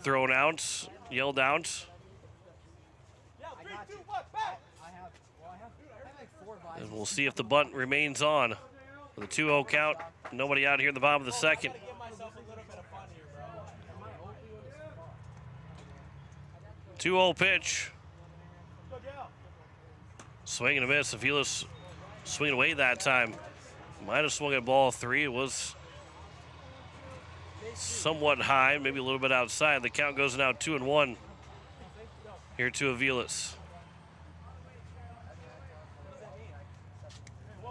thrown out, yelled out. And we'll see if the bunt remains on. With a 2-0 count, nobody out here in the bottom of the second. Two-0 pitch. Swing and a miss. Aviles swinging away that time. Might have swung at ball 3. It was somewhat high, maybe a little bit outside. The count goes now 2-1 here to Aviles.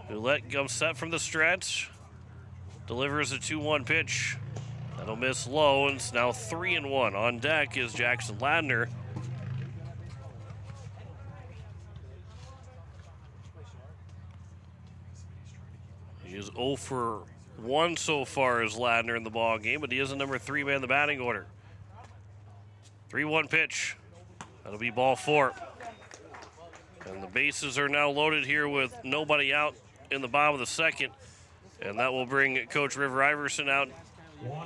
Hulett comes set from the stretch. Delivers a 2-1 pitch. That'll miss low, and it's now 3-1. On deck is Jackson Ladner. He is 0 for 1 so far as Ladner in the ball game, but he is a number 3 man in the batting order. 3-1 pitch. That'll be ball 4. And the bases are now loaded here with nobody out in the bottom of the second. And that will bring Coach River Iverson out,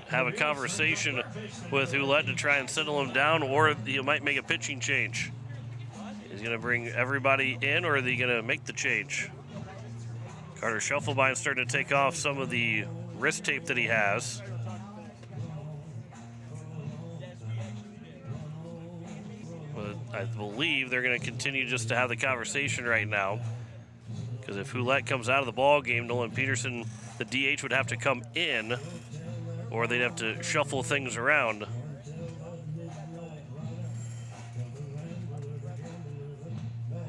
have a conversation with Hulett to try and settle him down, or he might make a pitching change. He's going to bring everybody in, or are they going to make the change? Carter Schuffelbein starting to take off some of the wrist tape that he has. But I believe they're going to continue just to have the conversation right now. Because if Hulett comes out of the ball game, Nolan Peterson, the DH, would have to come in, or they'd have to shuffle things around.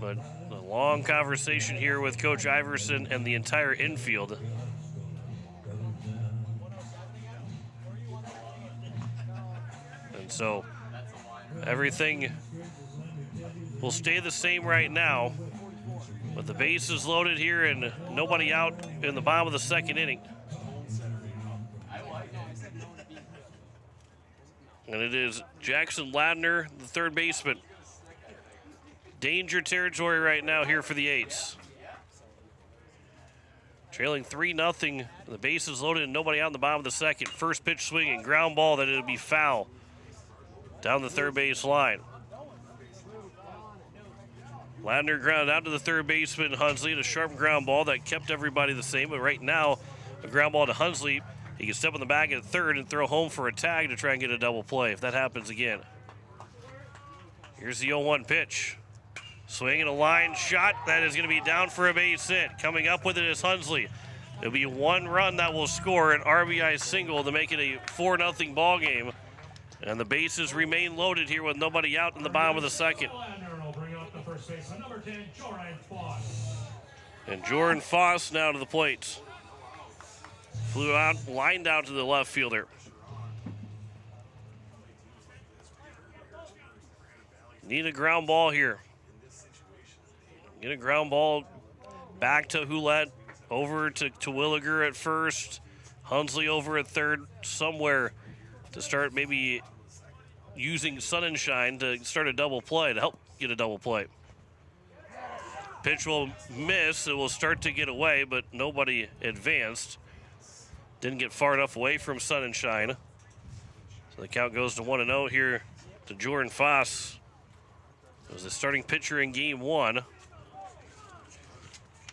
But a long conversation here with Coach Iverson and the entire infield. And so everything will stay the same right now, with the bases loaded here and nobody out in the bottom of the second inning. And it is Jackson Ladner, the third baseman. Danger territory right now here for the Eights. Trailing 3-0. The bases loaded and nobody out in the bottom of the second. First pitch swinging, ground ball that it'll be foul down the third base line. Ladner grounded out to the third baseman, Hunsley, and a sharp ground ball that kept everybody the same. But right now, a ground ball to Hunsley. He can step on the bag at third and throw home for a tag to try and get a double play if that happens again. Here's the 0-1 pitch. Swing and a line shot that is going to be down for a base hit. Coming up with it is Hunsley. It'll be one run that will score an RBI single to make it a 4-0 ball game. And the bases remain loaded here with nobody out in the bottom of the second. And Jordan Foss now to the plate. Flew out, lined out to the left fielder. Need a ground ball here. Get a ground ball back to Hulett, over to Williger at first. Hunsley over at third, somewhere to start maybe using Sonnenschein to start a double play, to help get a double play. Pitch will miss. It will start to get away, but nobody advanced. Didn't get far enough away from Sonnenschein. So the count goes to 1-0 here to Jordan Foss. It was the starting pitcher in game one.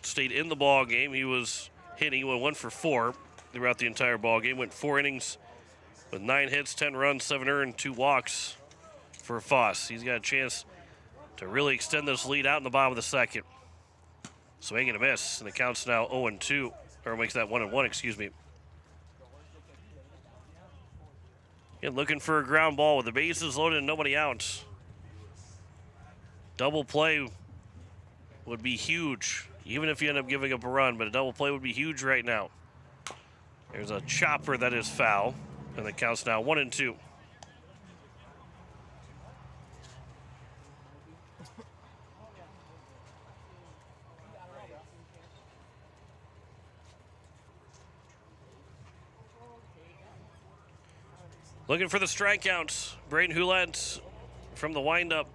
Stayed in the ball game. He was hitting. He went 1 for 4 throughout the entire ball game. Went 4 innings with 9 hits, 10 runs, 7 earned, 2 walks for Foss. He's got a chance to really extend this lead out in the bottom of the second. Swing and a miss, and the count's now 0-2, or makes that 1-1, excuse me. And looking for a ground ball with the bases loaded and nobody out. Double play would be huge, even if you end up giving up a run, but a double play would be huge right now. There's a chopper that is foul, and the count's now 1-2. Looking for the strikeouts. Braden Hulett from the windup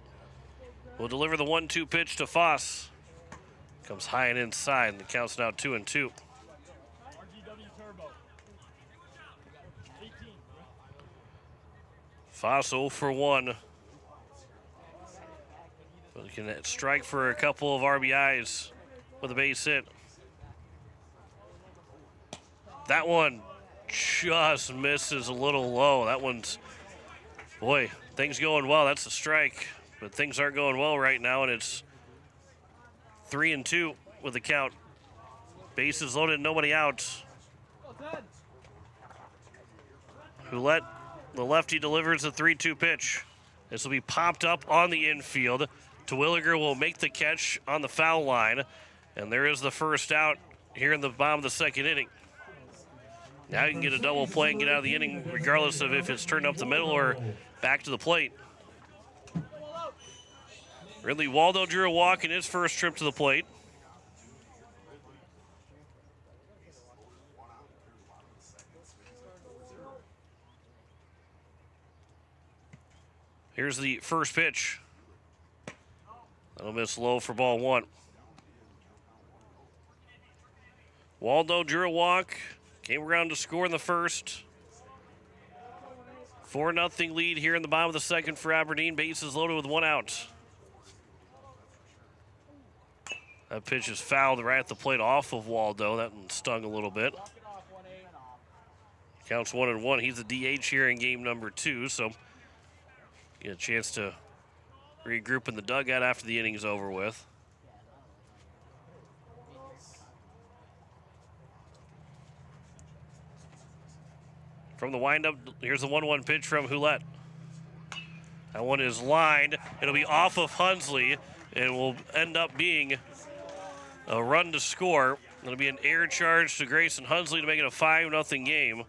will deliver the 1-2 pitch to Foss. Comes high and inside, and the count's now 2-2. Foss 0 for 1. But he can strike for a couple of RBIs with a base hit. That one just misses a little low. That one's, boy, things going well. That's a strike, but things aren't going well right now, and it's 3-2 with the count. Bases loaded, nobody out. Hulett, the lefty, delivers a 3-2 pitch. This will be popped up on the infield. Terwilliger will make the catch on the foul line, and there is the first out here in the bottom of the second inning. Now you can get a double play and get out of the inning regardless of if it's turned up the middle or back to the plate. Ridley Waldo drew a walk in his first trip to the plate. Here's the first pitch. That'll miss low for ball 1. Waldo drew a walk. Came around to score in the first. 4-0 lead here in the bottom of the second for Aberdeen. Bases loaded with 1 out. That pitch is fouled right at the plate off of Waldo. That one stung a little bit. Counts 1-1. He's a DH here in game number 2, so get a chance to regroup in the dugout after the inning's over with. From the windup, here's the 1-1 pitch from Hulett. That one is lined. It'll be off of Hunsley and will end up being a run to score. It'll be an air charge to Grayson Hunsley to make it a 5-0 game.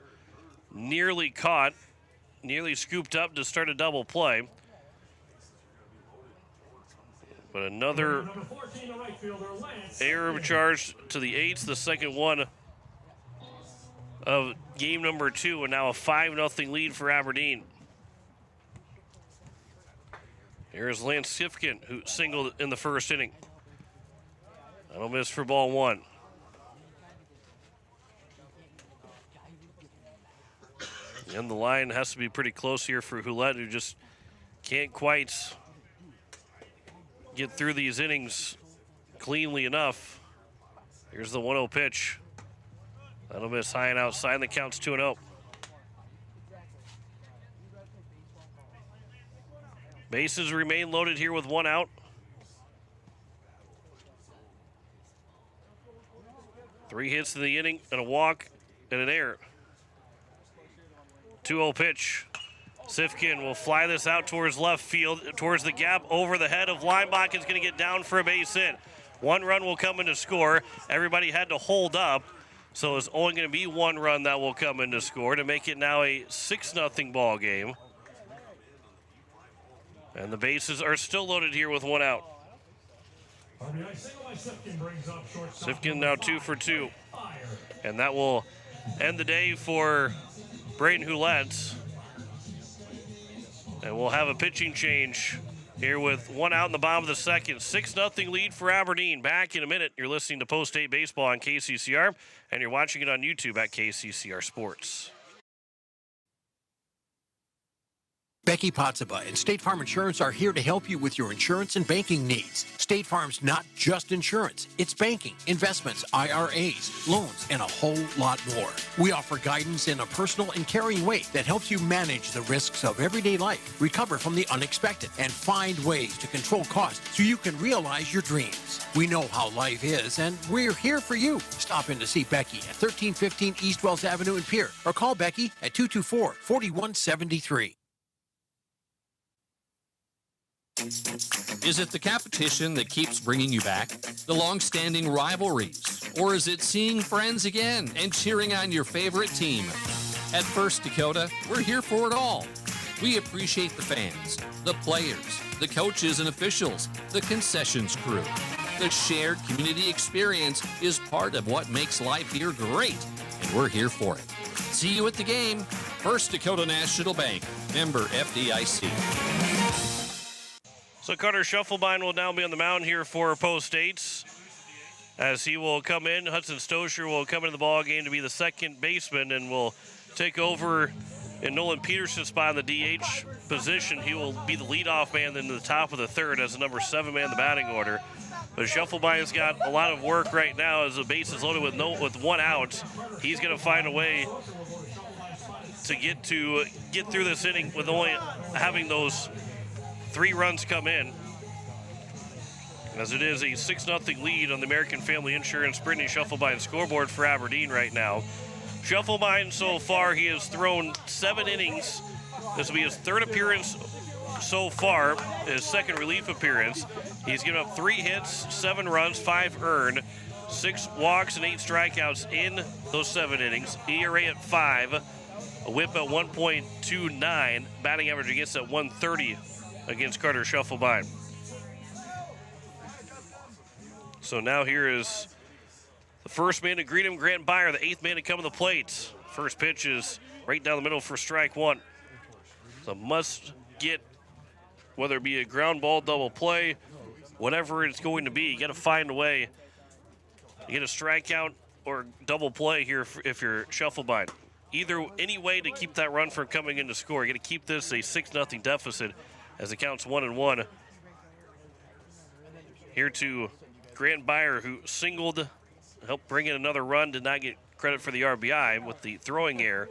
Nearly caught, nearly scooped up to start a double play. But another air charge to the 8th, the second one of game number 2, and now a 5-0 lead for Aberdeen. Here's Lance Sifkin, who singled in the first inning. That'll miss for ball 1. And the line has to be pretty close here for Hulett, who just can't quite get through these innings cleanly enough. Here's the 1-0 pitch. That'll miss high and outside, and the count's 2-0. Bases remain loaded here with 1 out. 3 hits in the inning and a walk and an error. 2-0 pitch. Sifkin will fly this out towards left field, towards the gap, over the head of Leimbach. Is going to get down for a base hit. One run will come in to score. Everybody had to hold up, so it's only going to be one run that will come in to score to make it now a 6-0 ball game. And the bases are still loaded here with one out. Sifkin now 2 for 2. And that will end the day for Braden Houlette. And we'll have a pitching change here with one out in the bottom of the second. 6-0 lead for Aberdeen. Back in a minute. You're listening to Post 8 Baseball on KCCR, and you're watching it on YouTube at KCCR Sports. Becky Potsaba and State Farm Insurance are here to help you with your insurance and banking needs. State Farm's not just insurance. It's banking, investments, IRAs, loans, and a whole lot more. We offer guidance in a personal and caring way that helps you manage the risks of everyday life, recover from the unexpected, and find ways to control costs so you can realize your dreams. We know how life is, and we're here for you. Stop in to see Becky at 1315 East Wells Avenue in Pierre, or call Becky at 224-4173. Is it the competition that keeps bringing you back? The long-standing rivalries? Or is it seeing friends again and cheering on your favorite team? At First Dakota, we're here for it all. We appreciate the fans, the players, the coaches and officials, the concessions crew. The shared community experience is part of what makes life here great, and we're here for it. See you at the game. First Dakota National Bank, member FDIC. So Carter Schuffelbein will now be on the mound here for Post 8. As he will come in, Hudson Stosher will come into the ball game to be the second baseman and will take over in Nolan Peterson's spot in the DH position. He will be the leadoff man in the top of the third as the number 7 man in the batting order. But Schuffelbein's got a lot of work right now as the base is loaded with one out. He's going to find a way to get through this inning with only having those 3 runs come in, as it is a 6-0 lead on the American Family Insurance Brittany Schuffelbein scoreboard for Aberdeen right now. Schuffelbein, so far, he has thrown 7 innings. This will be his 3rd appearance so far, his 2nd relief appearance. He's given up 3 hits, 7 runs, 5 earned, 6 walks, and 8 strikeouts in those 7 innings. ERA at 5, a whip at 1.29, batting average against at 130. Against Carter Schuffelbein. So now here is the first man to greet him, Grant Byer, the 8th man to come to the plate. First pitch is right down the middle for strike 1. It's a must get, whether it be a ground ball, double play, whatever it's going to be. You got to find a way to get a strikeout or double play here if you're Schuffelbein. Any way to keep that run from coming in to score. You got to keep this a 6-0 deficit as it counts 1-1. Here to Grant Byer, who singled, helped bring in another run, did not get credit for the RBI with the throwing error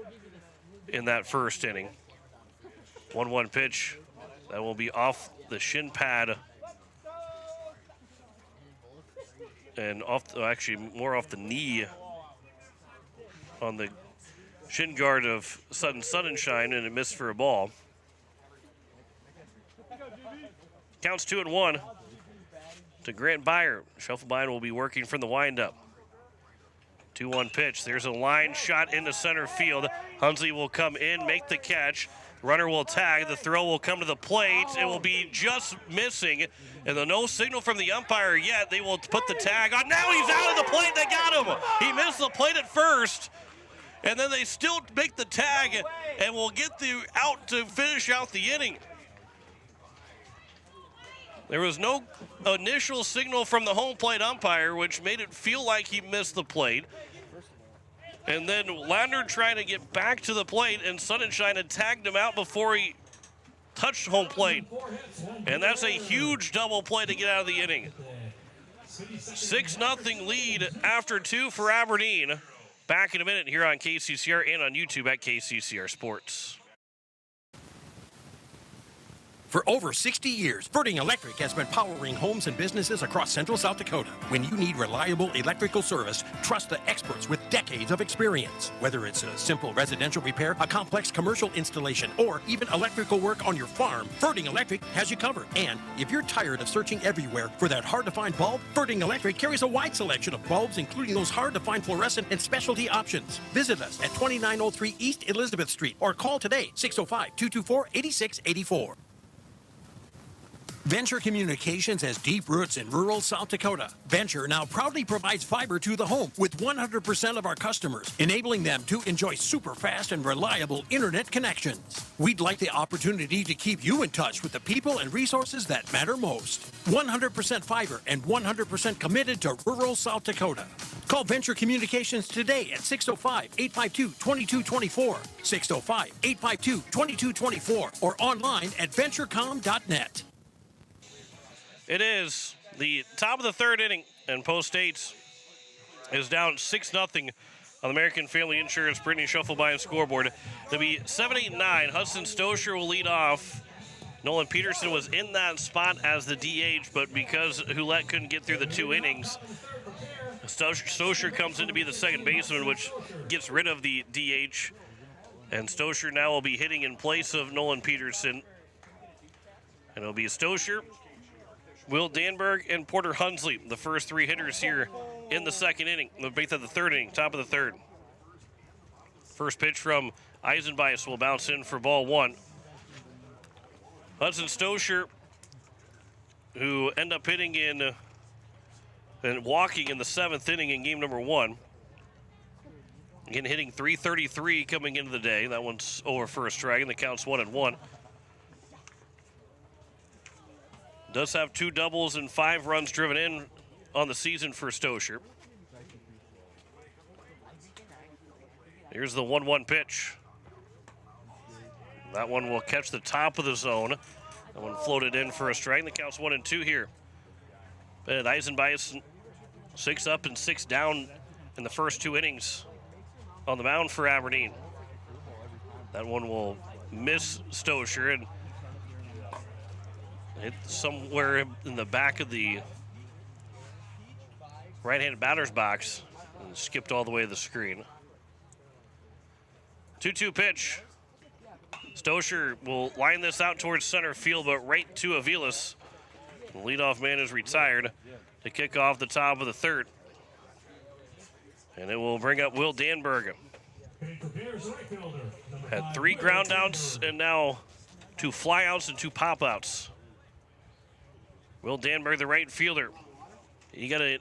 in that first inning. 1-1 pitch. That will be off the shin pad. And more off the knee on the shin guard of Sutton Sunshine, and it missed for a ball. Counts 2-1 to Grant Byer. Schuffelbein will be working from the windup. 2-1 pitch. There's a line shot into center field. Hunsley will come in, make the catch. Runner will tag. The throw will come to the plate. It will be just missing. And the no signal from the umpire yet. They will put the tag on. Now he's out of the plate. They got him. He missed the plate at first. And then they still make the tag and will get the out to finish out the inning. There was no initial signal from the home plate umpire, which made it feel like he missed the plate. And then Lander trying to get back to the plate, and Sunshine had tagged him out before he touched home plate. And that's a huge double play to get out of the inning. 6-0 lead after 2 for Aberdeen. Back in a minute here on KCCR and on YouTube at KCCR Sports. For over 60 years, Verding Electric has been powering homes and businesses across central South Dakota. When you need reliable electrical service, trust the experts with decades of experience. Whether it's a simple residential repair, a complex commercial installation, or even electrical work on your farm, Verding Electric has you covered. And if you're tired of searching everywhere for that hard-to-find bulb, Verding Electric carries a wide selection of bulbs, including those hard-to-find fluorescent and specialty options. Visit us at 2903 East Elizabeth Street or call today, 605-224-8684. Venture Communications has deep roots in rural South Dakota. Venture now proudly provides fiber to the home with 100% of our customers, enabling them to enjoy super fast and reliable internet connections. We'd like the opportunity to keep you in touch with the people and resources that matter most. 100% fiber and 100% committed to rural South Dakota. Call Venture Communications today at 605-852-2224, 605-852-2224, or online at venturecom.net. It is the top of the third inning, and Post State is down 6-0 on the American Family Insurance Brittany Shuffleby and scoreboard. It'll be 7-8-9. Hudson Stosher will lead off. Nolan Peterson was in that spot as the DH, but because Hulette couldn't get through the 2 innings, Stosher comes in to be the second baseman, which gets rid of the DH. And Stosher now will be hitting in place of Nolan Peterson. And it'll be Stosher, Will Danberg, and Porter Hunsley, the first 3 hitters here in the second inning. The third inning, top of the third. First pitch from Eisenbeis will bounce in for ball 1. Hudson Stosher, who end up hitting in and walking in the 7th inning in game number 1. Again, hitting .333 coming into the day. That one's over for a strike, and the count's 1-1. Does have 2 doubles and 5 runs driven in on the season for Stosher. Here's the 1-1 pitch. That one will catch the top of the zone. That one floated in for a strike. The count's 1-2 here. But Eisenbeis 6 up and 6 down in the first 2 innings on the mound for Aberdeen. That one will miss Stosher and hit somewhere in the back of the right-handed batter's box and skipped all the way to the screen. 2-2 pitch. Stosher will line this out towards center field, but right to Aviles. The leadoff man is retired to kick off the top of the third. And it will bring up Will Danberg. Had 3 ground outs and now 2 flyouts and 2 pop-outs. Will Danberg, the right fielder. He got an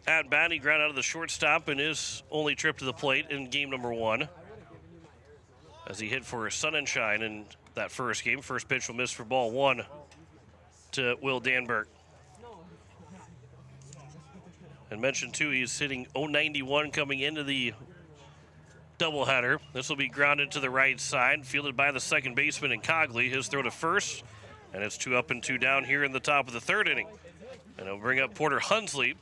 at-bat. He ground out of the shortstop in his only trip to the plate in game number 1. As he hit for sun and shine in that first game. First pitch will miss for ball 1 to Will Danberg. And mentioned, too, he's hitting .091 coming into the doubleheader. This will be grounded to the right side, fielded by the second baseman in Cogley. His throw to first. And it's 2 up and 2 down here in the top of the third inning. And it'll bring up Porter Hunsley.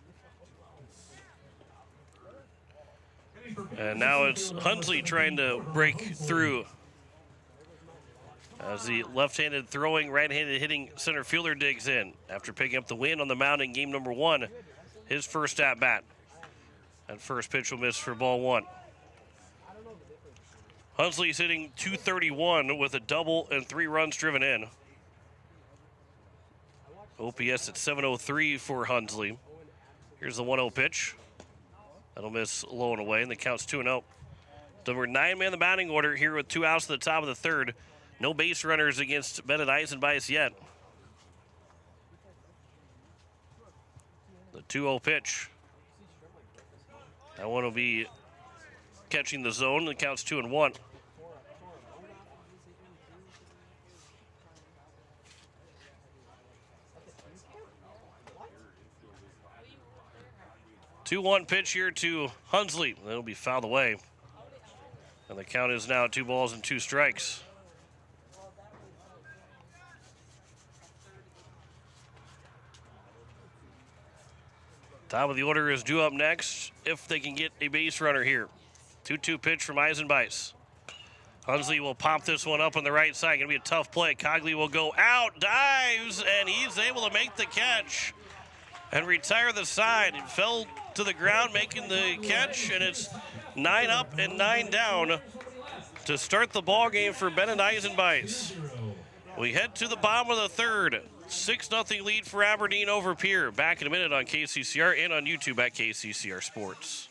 And now it's Hunsley trying to break through. As the left-handed throwing, right-handed hitting center fielder digs in. After picking up the win on the mound in game number 1, his first at-bat. That first pitch will miss for ball 1. Hunsley's hitting .231 with a double and 3 runs driven in. OPS at .703 for Hunsley. Here's the 1-0 pitch. That'll miss low and away, and the count's 2-0. Number 9 man in the batting order here with 2 outs at the top of the third. No base runners against Bennett Eisenbeis yet. The 2-0 pitch. That one will be catching the zone. The count's 2-1. 2-1 pitch here to Hunsley. That'll be fouled away. And the count is now 2 balls and 2 strikes. Top of the order is due up next if they can get a base runner here. 2-2 pitch from Eisenbeis. Hunsley will pop this one up on the right side. Going to be a tough play. Cogley will go out, dives, and he's able to make the catch and retire the side. It fell to the ground making the catch, and it's 9 up and 9 down to start the ball game for Bennett Eisenbeis. We head to the bottom of the third. 6-0 lead for Aberdeen over Pierre. Back in a minute on KCCR and on YouTube at KCCR Sports.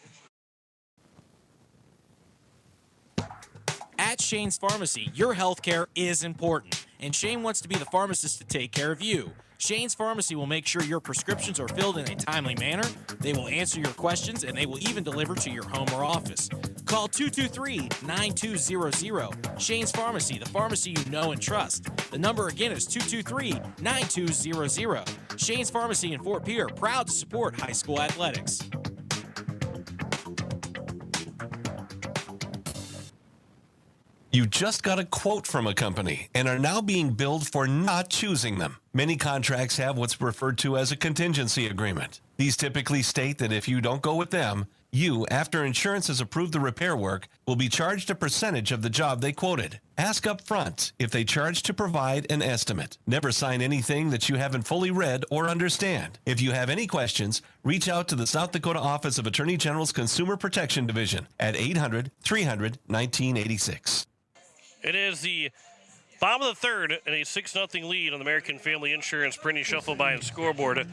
At Shane's Pharmacy, your health care is important, and Shane wants to be the pharmacist to take care of you. Shane's Pharmacy will make sure your prescriptions are filled in a timely manner, they will answer your questions, and they will even deliver to your home or office. Call 223-9200. Shane's Pharmacy, the pharmacy you know and trust. The number again is 223-9200. Shane's Pharmacy in Fort Pierre, proud to support high school athletics. You just got a quote from a company and are now being billed for not choosing them. Many contracts have what's referred to as a contingency agreement. These typically state that if you don't go with them, you, after insurance has approved the repair work, will be charged a percentage of the job they quoted. Ask up front if they charge to provide an estimate. Never sign anything that you haven't fully read or understand. If you have any questions, reach out to the South Dakota Office of Attorney General's Consumer Protection Division at 800-300-1986. It is the bottom of the third and a 6-0 lead on the American Family Insurance printing shuffle by and scoreboard.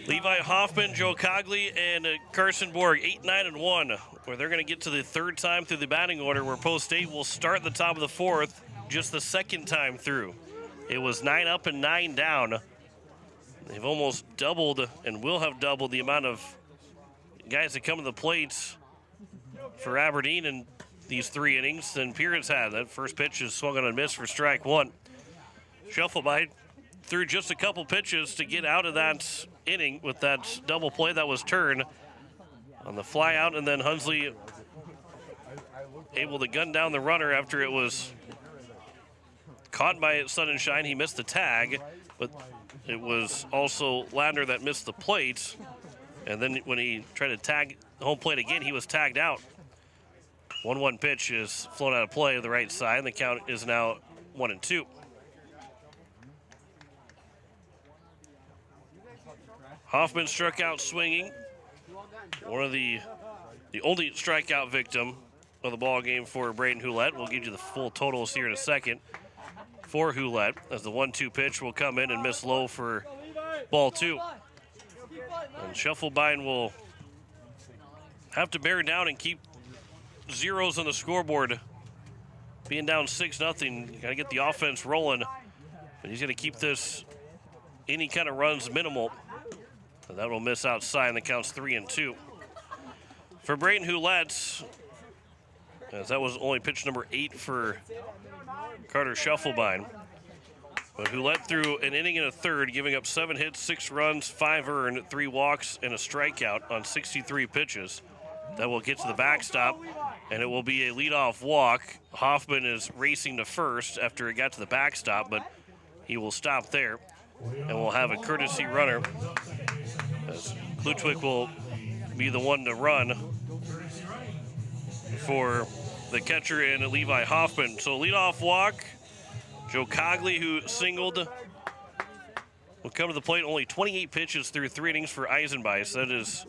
Levi Hoffman, Joe Cogley, and Carson Borg, 8-9-1, where they're going to get to the third time through the batting order, where Post State will start the top of the fourth just the second time through. It was 9 up and 9 down. They've almost doubled and will have doubled the amount of guys that come to the plate for Aberdeen in these 3 innings than Pierre has had. That first pitch is swung on and missed for strike 1. Shuffleby threw just a couple pitches to get out of that inning with that double play that was turned on the fly out, and then Hunsley able to gun down the runner after it was caught by Sun and Shine. He missed the tag, but it was also Ladner that missed the plate, and then when he tried to tag the home plate again, he was tagged out. 1-1 pitch is flown out of play to the right side, and the count is now 1-2. Hoffman struck out swinging. One of the only strikeout victim of the ball game for Braden Hulett. We'll give you the full totals here in a second for Hulett, as the 1-2 pitch will come in and miss low for ball 2. And Shufflebine will have to bear down and keep zeros on the scoreboard. Being down 6-0, you got to get the offense rolling. But he's going to keep this any kind of runs minimal. And that will miss outside, and the count's 3-2. For Braden Hulett, as that was only pitch number 8 for Carter Shufflebine. But Hulett threw an inning and a third, giving up 7 hits, 6 runs, 5 earned, 3 walks, and a strikeout on 63 pitches. That will get to the backstop, and it will be a leadoff walk. Hoffman is racing to first after it got to the backstop, but he will stop there, and we'll have a courtesy runner, as Klutwick will be the one to run for the catcher and Levi Hoffman. So leadoff walk. Joe Cogley, who singled, will come to the plate. Only 28 pitches through 3 innings for Eisenbeis. That is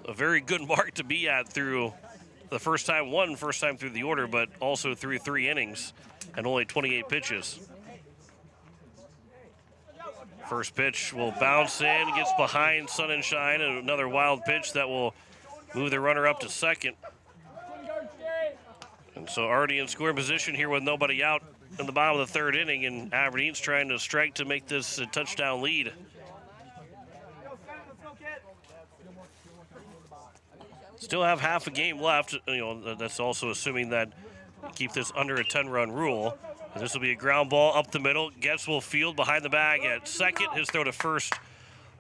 a very good mark to be at through the first time through the order, but also through 3 innings and only 28 pitches. First pitch will bounce in, gets behind Sun and Shine, and another wild pitch that will move the runner up to second. And so already in scoring position here with nobody out in the bottom of the third inning, and Aberdeen's trying to strike to make this a touchdown lead. Still have half a game left. You know, that's also assuming that you keep this under a 10-run rule. And this will be a ground ball up the middle. Getz will field behind the bag at second. His throw to first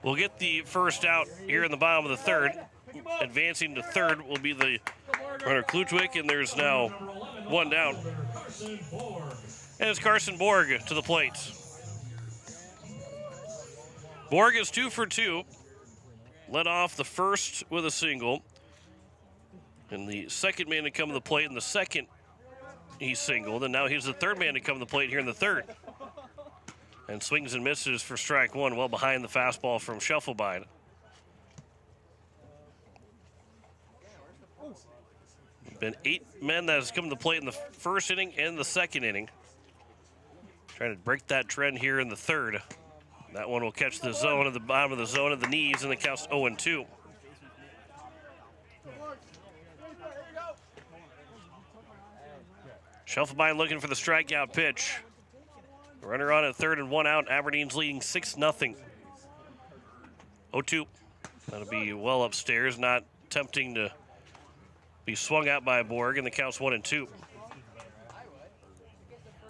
will get the first out here in the bottom of the third. Advancing to third will be the runner Klutwick, and there's now 1 down. And it's Carson Borg to the plate. Borg is 2 for 2. Led off the first with a single. And the second man to come to the plate in the second he singled, and now he's the third man to come to the plate here in the third. And swings and misses for strike one, well behind the fastball from Scheffelbein. Been 8 men that has come to the plate in the first inning and the second inning. Trying to break that trend here in the third. That one will catch the zone at the bottom of the zone at the knees, and it counts 0-2. Scheffelbein looking for the strikeout pitch. Runner on at third and 1 out. Aberdeen's leading 6-0. 0-2. That'll be well upstairs, not tempting to be swung out by Borg, and the count's 1-2.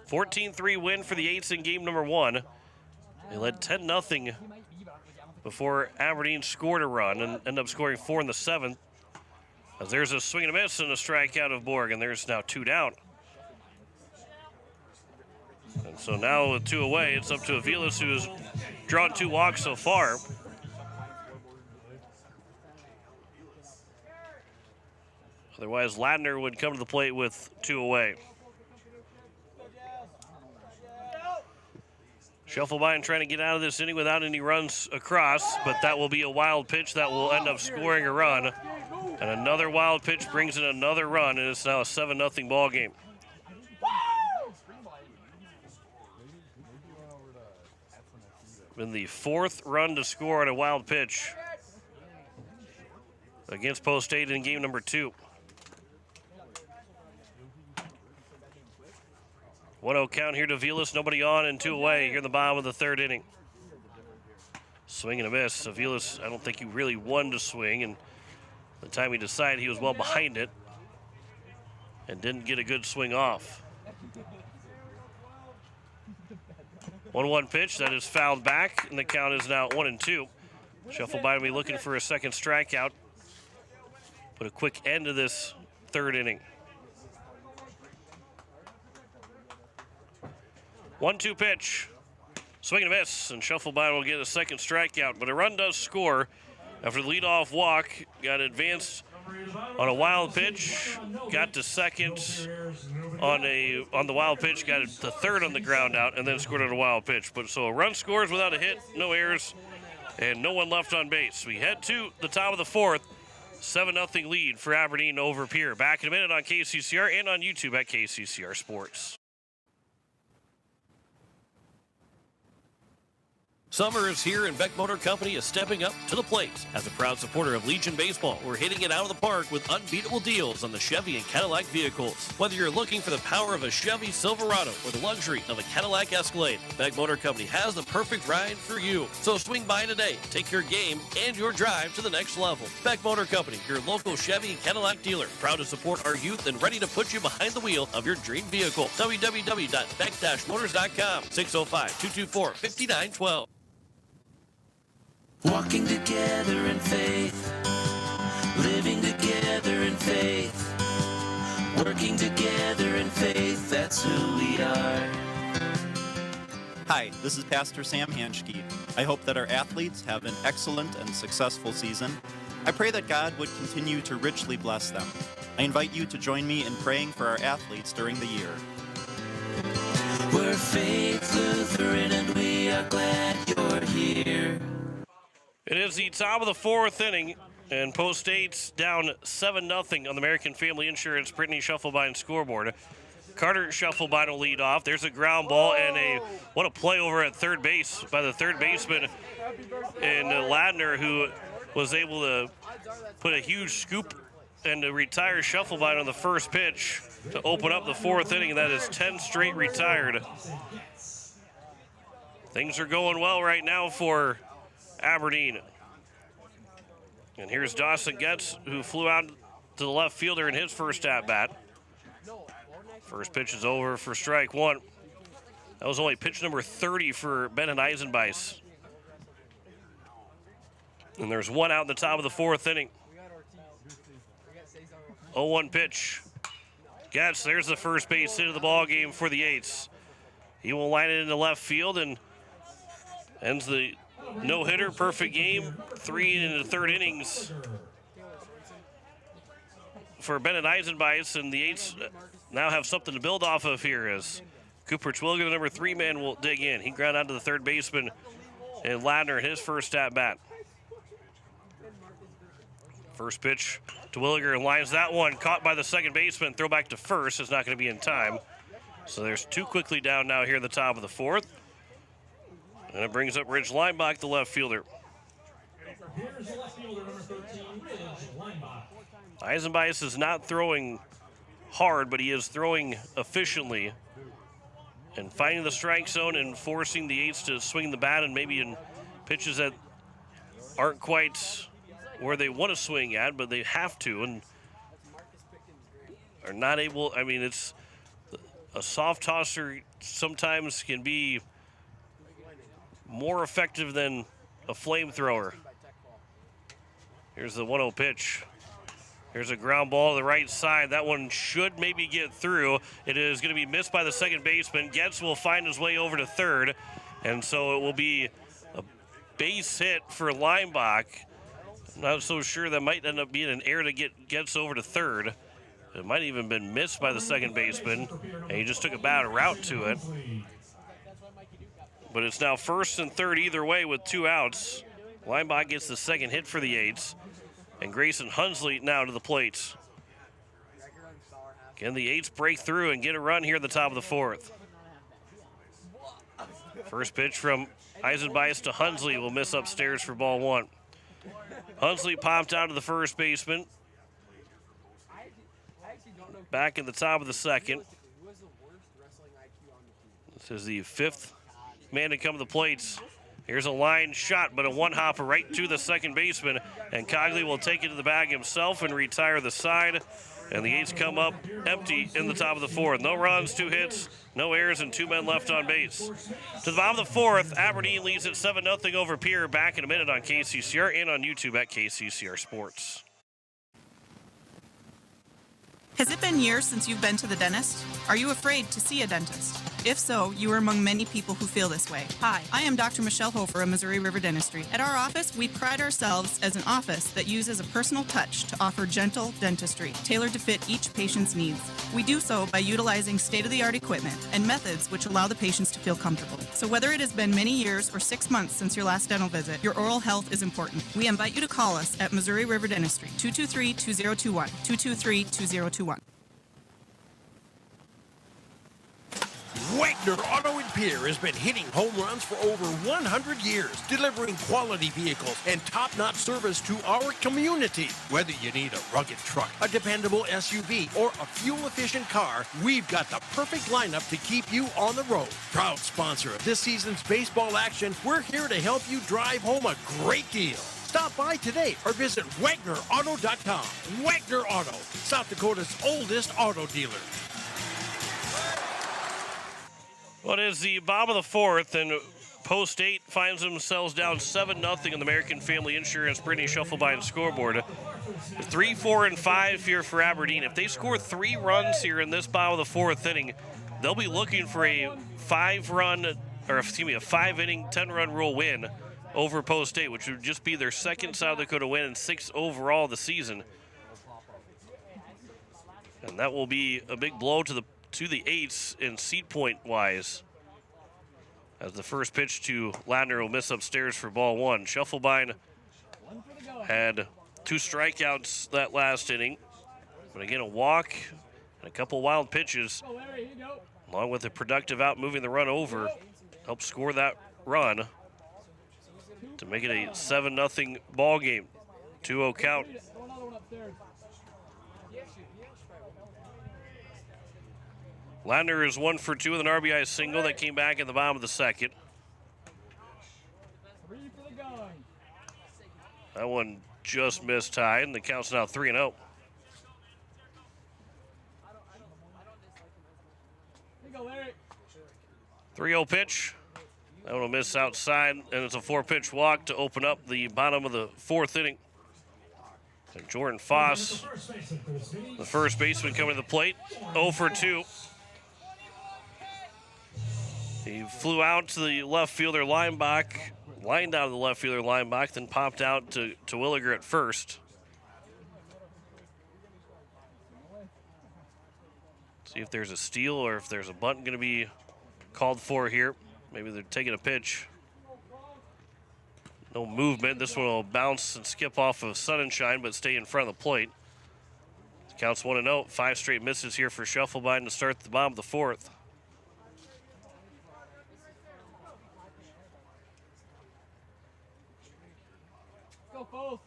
14-3 win for the Eights in game number 1. They led 10-0 before Aberdeen scored a run and ended up scoring 4 in the 7th. As there's a swing and a miss and a strikeout of Borg, and there's now 2 down. And so now with 2 away, it's up to Aviles, who has drawn 2 walks so far. Otherwise, Ladner would come to the plate with 2 away. Scheffelbein trying to get out of this inning without any runs across, but that will be a wild pitch that will end up scoring a run. And another wild pitch brings in another run, and it's now a 7-0 ball game. Been the 4th run to score on a wild pitch against Post State in game number 2. 1-0 count here to Aviles, nobody on and 2 away here in the bottom of the 3rd inning. Swing and a miss. Aviles, I don't think he really wanted to swing, and the time he decided, he was well behind it and didn't get a good swing off. 1-1 pitch that is fouled back, and the count is now 1-2. Scheffelbein will be looking for a second strikeout. Put a quick end to this 3rd inning. 1-2 pitch. Swing and a miss, and Scheffelbein will get a second strikeout, but a run does score after the leadoff walk. Got advanced on a wild pitch, got to second on the wild pitch, got it to third on the ground out, and then scored on a wild pitch. But so a run scores without a hit, no errors, and no one left on base. We head to the top of the 4th. 7-0 lead for Aberdeen over Pierre. Back in a minute on KCCR and on YouTube at KCCR Sports. Summer is here, and Beck Motor Company is stepping up to the plate. As a proud supporter of Legion Baseball, we're hitting it out of the park with unbeatable deals on the Chevy and Cadillac vehicles. Whether you're looking for the power of a Chevy Silverado or the luxury of a Cadillac Escalade, Beck Motor Company has the perfect ride for you. So swing by today. Take your game and your drive to the next level. Beck Motor Company, your local Chevy and Cadillac dealer. Proud to support our youth and ready to put you behind the wheel of your dream vehicle. www.beck-motors.com. 605-224-5912. Walking together in faith, living together in faith, working together in faith, that's who we are. Hi, this is Pastor Sam Hanschke. I hope that our athletes have an excellent and successful season. I pray that God would continue to richly bless them. I invite you to join me in praying for our athletes during the year. We're Faith Lutheran and we are glad you're here. It is the top of the 4th inning, and Post State's down 7-0 on the American Family Insurance Brittany Scheffelbein scoreboard. Carter Scheffelbein will lead off. There's a ground ball, and what a play over at third base by the third baseman and Ladner, who was able to put a huge scoop and to retire Scheffelbein on the first pitch to open up the 4th inning, and that is 10 straight retired. Things are going well right now for Aberdeen. And here's Dawson Getz, who flew out to the left fielder in his first at-bat. First pitch is over for strike 1. That was only pitch number 30 for Bennett Eisenbeis. And there's 1 out in the top of the 4th inning. 0-1 pitch. Getz, there's the first base hit of the ball game for the Eights. He will line it into left field and ends the no-hitter, perfect game. 3 in the 3rd innings for Bennett Eisenbeis, and the Eights now have something to build off of here as Cooper Twilliger, the number 3 man, will dig in. He ground out to the third baseman, and Ladner his first at bat. First pitch, Twilliger lines that one, caught by the second baseman. Throw back to first is not going to be in time. So there's 2 quickly down now here at the top of the 4th. And it brings up Ridge Lineback, the left fielder. Eisenbeis is not throwing hard, but he is throwing efficiently and finding the strike zone and forcing the Eights to swing the bat, and maybe in pitches that aren't quite where they want to swing at, but they have to and are not able. I mean, it's a soft tosser sometimes can be more effective than a flamethrower. Here's the 1-0 pitch. Here's a ground ball to the right side. That one should maybe get through. It is going to be missed by the second baseman. Getz will find his way over to third, and so it will be a base hit for Lineback. Not so sure that might end up being an error to get Getz over to third. It might even been missed by the second baseman, and he just took a bad route to it. But it's now first and third either way with 2 outs. Lineback gets the second hit for the Eights. And Grayson Hunsley now to the plate. Can the Eights break through and get a run here at the top of the 4th? First pitch from Eisenbeis to Hunsley will miss upstairs for ball 1. Hunsley popped out to the first baseman. Back at the top of the 2nd. This is the 5th man to come to the plates. Here's a line shot, but a one-hopper right to the second baseman, and Cogley will take it to the bag himself and retire the side, and the Eights come up empty in the top of the 4th. No runs, 2 hits, no errors, and 2 men left on base. To the bottom of the 4th, Aberdeen leads at 7-0 over Pierre. Back in a minute on KCCR and on YouTube at KCCR Sports. Has it been years since you've been to the dentist? Are you afraid to see a dentist? If so, you are among many people who feel this way. Hi, I am Dr. Michelle Hofer of Missouri River Dentistry. At our office, we pride ourselves as an office that uses a personal touch to offer gentle dentistry, tailored to fit each patient's needs. We do so by utilizing state-of-the-art equipment and methods which allow the patients to feel comfortable. So whether it has been many years or 6 months since your last dental visit, your oral health is important. We invite you to call us at Missouri River Dentistry, 223-2021, 223-2021. Wagner Auto and Pierre has been hitting home runs for over 100 years, delivering quality vehicles and top-notch service to our community. Whether you need a rugged truck, a dependable SUV, or a fuel-efficient car, we've got the perfect lineup to keep you on the road. Proud sponsor of this season's baseball action, we're here to help you drive home a great deal. Stop by today or visit WagnerAuto.com. Wagner Auto, South Dakota's oldest auto dealer. Well, it is the bottom of the 4th, and Post 8 finds themselves down 7-0 in the American Family Insurance Brittany Shufflebine scoreboard. 3, 4, and 5 here for Aberdeen. If they score 3 runs here in this bottom of the 4th inning, they'll be looking for a 5-inning, 10-run rule win over Post 8, which would just be their 2nd South Dakota win and 6th overall the season. And that will be a big blow to the Eights in seat point wise, as the first pitch to Ladner will miss upstairs for ball 1. Shufflebine had 2 strikeouts that last inning, but again a walk and a couple wild pitches, along with a productive out moving the run over, helped score that run to make it a 7-0 ball game. 2-0 count. Ladner is 1 for 2 with an RBI single that came back in the bottom of the 2nd. That one just missed high, and the count's now 3-0. 3-0 pitch. That one will miss outside, and it's a 4-pitch walk to open up the bottom of the 4th inning. And Jordan Foss, the first baseman, coming to the plate, 0 for 2. He flew out to the left fielder Lineback, lined out of the left fielder Lineback, then popped out to Williger at first. See if there's a steal or if there's a bunt going to be called for here. Maybe they're taking a pitch. No movement. This one will bounce and skip off of Sunshine, but stay in front of the plate. Counts 1-0. 5 straight misses here for Scheffelbein to start the bottom of the fourth. Go both.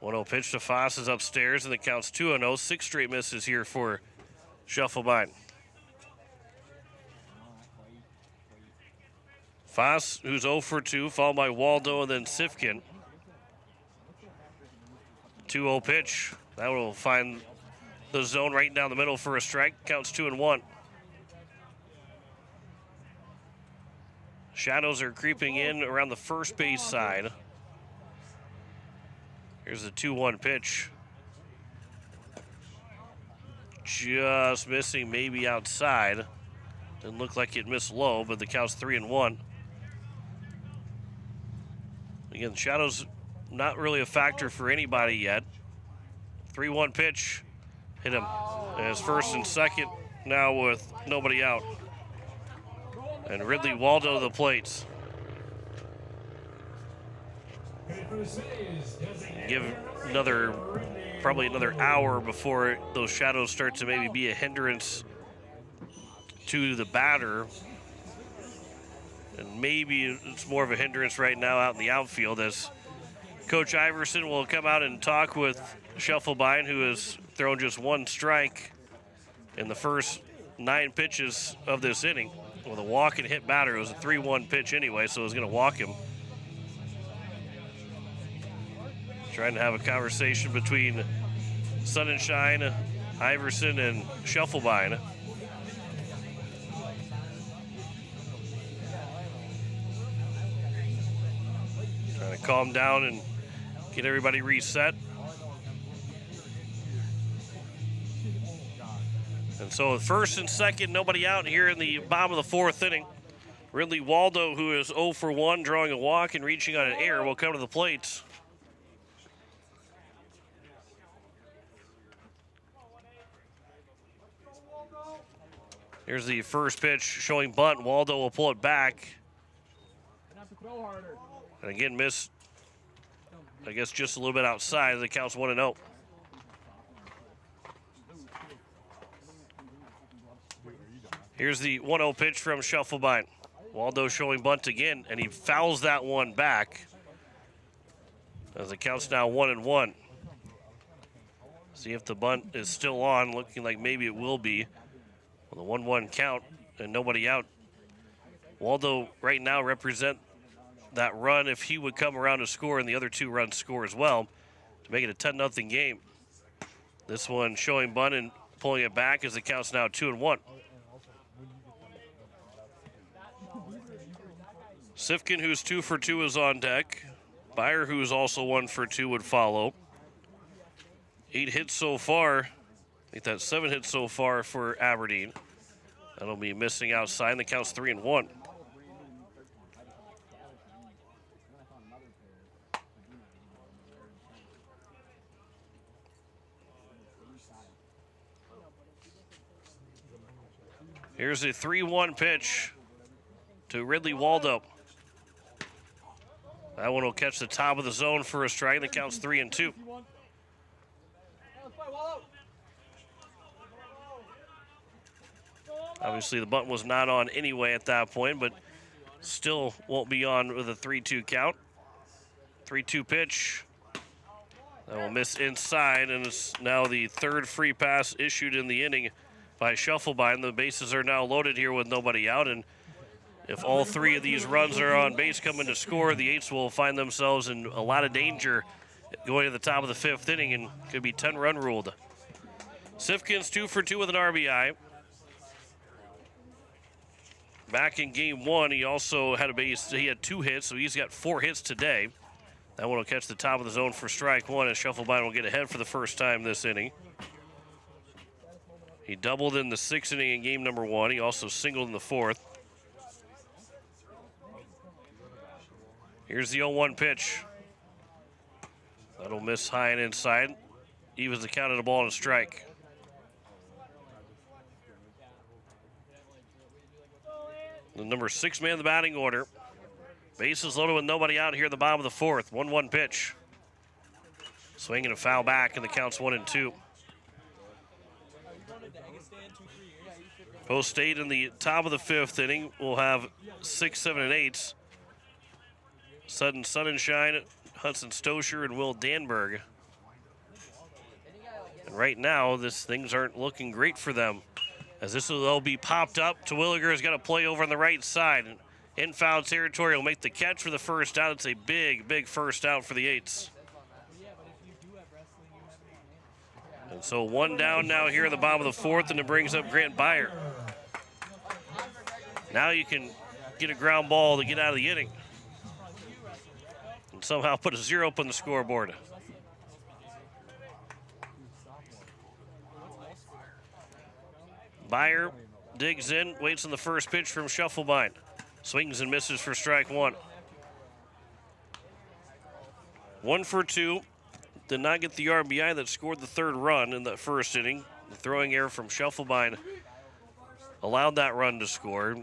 1-0 pitch to Foss is upstairs, and the count's 2-0. 6 straight misses here for Scheffelbein. Foss, who's 0 for 2, followed by Waldo and then Sifkin. 2-0 pitch. That will find the zone right down the middle for a strike. Counts 2-1. Shadows are creeping in around the first base side. Here's the 2-1 pitch. Just missing, maybe outside. Didn't look like it missed low, but the count's 3-1. Again, Shadows not really a factor for anybody yet. 3-1 pitch. Hit him as first and second now with nobody out. And Ridley Waldo to the plates. Give probably another hour before those shadows start to maybe be a hindrance to the batter. And maybe it's more of a hindrance right now out in the outfield as Coach Iverson will come out and talk with Scheffelbein, who has thrown just 1 strike in the first 9 pitches of this inning. With a walk and hit batter, it was a 3-1 pitch anyway, so it was going to walk him. Trying to have a conversation between Sunshine, Iverson, and Scheffelbein. Trying to calm down and get everybody reset. And so first and second, nobody out here in the bottom of the 4th inning. Ridley Waldo, who is 0 for 1, drawing a walk and reaching on an error, will come to the plate. Here's the first pitch showing bunt. Waldo will pull it back. And again, missed, I guess, just a little bit outside. The count's 1-0. Here's the 1-0 pitch from Scheffelbein. Waldo showing bunt again, and he fouls that one back. As the count's now 1-1. See if the bunt is still on, looking like maybe it will be. With a 1-1 count and nobody out. Waldo right now represent that run if he would come around to score and the other 2 runs score as well to make it a 10-0 game. This one showing bunt and pulling it back as the count's now 2-1. Sifkin, who's 2 for 2, is on deck. Byer, who's also 1 for 2, would follow. 8 hits so far. I think that's 7 hits so far for Aberdeen. That'll be missing outside, and the count's 3-1. Here's a 3-1 pitch to Ridley Waldo. That one will catch the top of the zone for a strike. The count's 3-2. Obviously, the bunt was not on anyway at that point, but still won't be on with a 3-2 count. 3-2 pitch. That will miss inside, and it's now the 3rd free pass issued in the inning by Scheffelbein. The bases are now loaded here with nobody out, and if all 3 of these runs are on base coming to score, the Eights will find themselves in a lot of danger going to the top of the 5th inning and could be 10-run ruled. Sifkin's 2 for 2 with an RBI. Back in game 1, he also had he had 2 hits, so he's got 4 hits today. That one will catch the top of the zone for strike 1, and Scheffelbein will get ahead for the first time this inning. He doubled in the 6th inning in game number 1. He also singled in the 4th. Here's the 0-1 pitch. That'll miss high and inside. evens the count at a ball and a strike. The number 6 man in the batting order. Bases loaded with nobody out here at the bottom of the fourth. 1-1 pitch. Swing and a foul back, and the count's 1-2. Post State in the top of the fifth inning will have 6, 7, and 8s. Sudden Sunshine, Hudson Stosher, and Will Danberg. And right now, things aren't looking great for them. As this will be popped up, Terwilliger's got to play over on the right side. In foul territory, will make the catch for the first out. It's a big, big first out for the Eights. And so one down now here at the bottom of the fourth, and it brings up Grant Byer. Now you can get a ground ball to get out of the inning and somehow put a 0 up on the scoreboard. Byer digs in, waits on the first pitch from Schuffelbein. Swings and misses for strike one. 1 for 2. Did not get the RBI that scored the third run in that first inning. The throwing error from Schuffelbein allowed that run to score.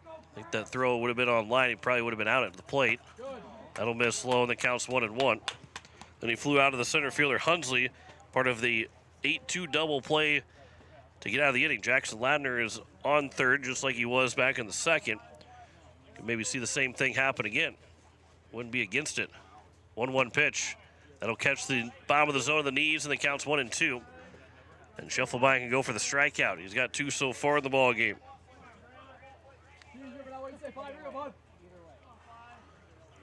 I think that throw would have been on line. He probably would have been out at the plate. That'll miss low, and the count's 1-1. Then he flew out of the center fielder Hunsley, part of the 8-2 double play to get out of the inning. Jackson Ladner is on third, just like he was back in the second. Could maybe see the same thing happen again. Wouldn't be against it. 1-1 pitch. That'll catch the bottom of the zone of the knees, and the count's 1-2. And Schuffelbein can go for the strikeout. He's got 2 so far in the ball game.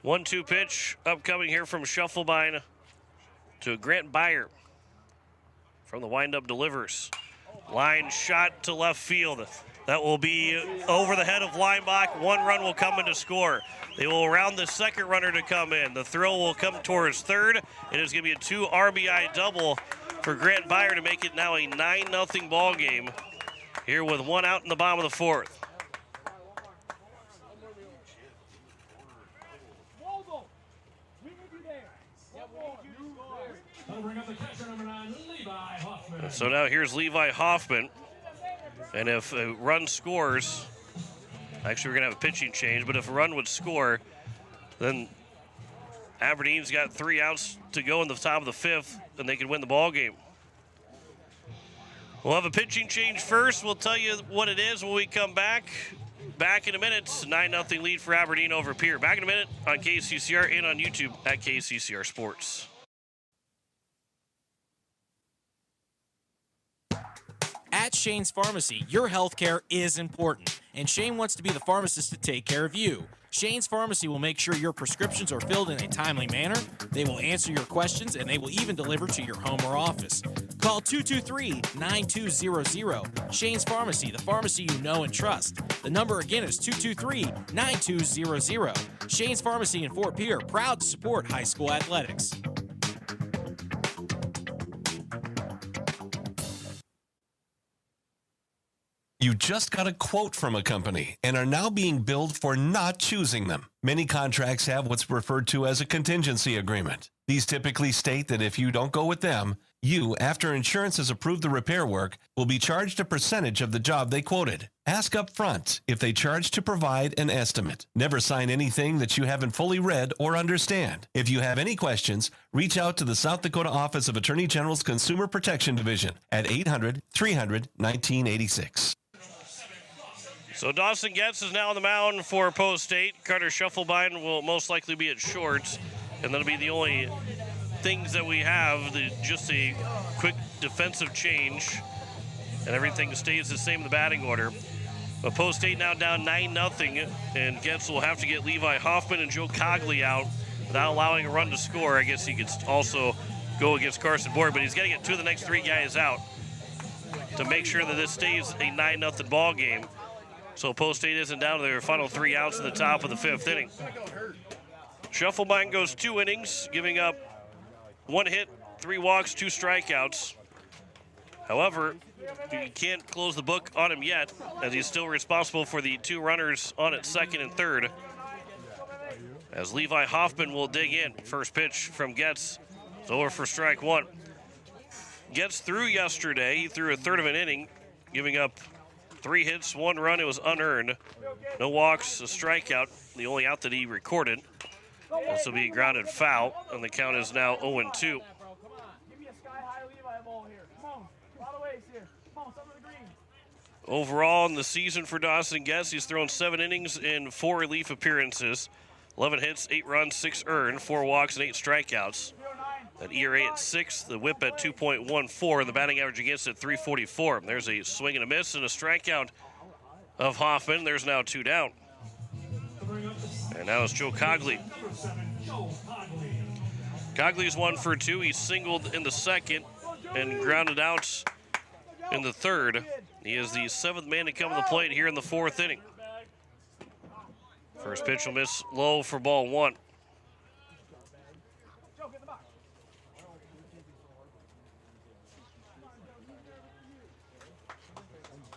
1-2 pitch upcoming here from Schuffelbein to Grant Byer. From the windup delivers. Line shot to left field. That will be over the head of Leinbach. 1 run will come in to score. They will round the second runner to come in. The throw will come towards third. It is going to be a 2 RBI double for Grant Byer to make it now a 9-0 ball game here with 1 out in the bottom of the fourth. So now here's Levi Hoffman. And if a run scores, actually we're going to have a pitching change, but if a run would score, then Aberdeen's got 3 outs to go in the top of the fifth, and they can win the ball game. We'll have a pitching change first. We'll tell you what it is when we come back. Back in a minute. 9-0 lead for Aberdeen over Pierre. Back in a minute on KCCR and on YouTube at KCCR Sports. At Shane's Pharmacy, your health care is important, and Shane wants to be the pharmacist to take care of you. Shane's Pharmacy will make sure your prescriptions are filled in a timely manner, they will answer your questions, and they will even deliver to your home or office. Call 223-9200. Shane's Pharmacy, the pharmacy you know and trust. The number again is 223-9200. Shane's Pharmacy in Fort Pierre, proud to support high school athletics. You just got a quote from a company and are now being billed for not choosing them. Many contracts have what's referred to as a contingency agreement. These typically state that if you don't go with them, you, after insurance has approved the repair work, will be charged a percentage of the job they quoted. Ask up front if they charge to provide an estimate. Never sign anything that you haven't fully read or understand. If you have any questions, reach out to the South Dakota Office of Attorney General's Consumer Protection Division at 800-300-1986. So Dawson Getz is now on the mound for Post State. Carter Schuffelbein will most likely be at short, and that'll be the only things that we have. Just a quick defensive change, and everything stays the same in the batting order. But Post State now down 9-0, and Getz will have to get Levi Hoffman and Joe Cogley out without allowing a run to score. I guess he could also go against Carson Boyd, but he's got to get 2 of the next 3 guys out to make sure that this stays a 9-0 ball game. So Post State isn't down to their final 3 outs in the top of the 5th inning. Schuffelbein goes 2 innings, giving up 1 hit, 3 walks, 2 strikeouts. However, you can't close the book on him yet, as he's still responsible for the 2 runners on at second and third. As Levi Hoffman will dig in. First pitch from Getz is over for strike 1. gets through yesterday. He threw a third of an inning, giving up 3 hits, 1 run. It was unearned. No walks, a strikeout. The only out that he recorded. This will be a grounded foul, and the count is now 0-2. Overall in the season for Dawson Guess, he's thrown 7 innings in 4 relief appearances. 11 hits, 8 runs, 6 earned, 4 walks, and 8 strikeouts. That ERA at 6, the whip at 2.14, and the batting average against it 344. There's a swing and a miss and a strikeout of Hoffman. There's now 2 down. And now it's Joe Cogley. Cogley's 1 for 2. He singled in the second and grounded out in the third. He is the 7th man to come to the plate here in the 4th inning. First pitch will miss low for ball 1.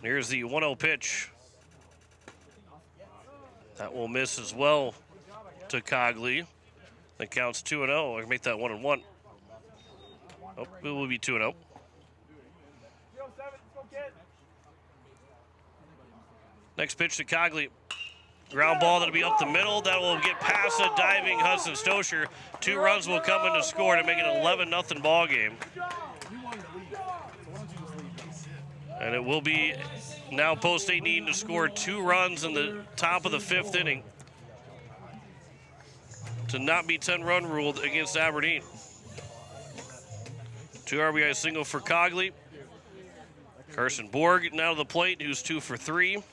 Here's the 1-0 pitch. That will miss as well to Cogley. That counts 2-0. I can make that 1-1. Oh, it will be 2-0. Next pitch to Cogley. Ground ball that'll be up the middle. That will get past a diving Hudson Stosher. 2 runs will come in to score to make it an 11-0 ball game. And it will be now Post State needing to score 2 runs in the top of the 5th inning to not be 10-run ruled against Aberdeen. 2 RBI single for Cogley. Carson Borg now to the plate, who's 2 for 3.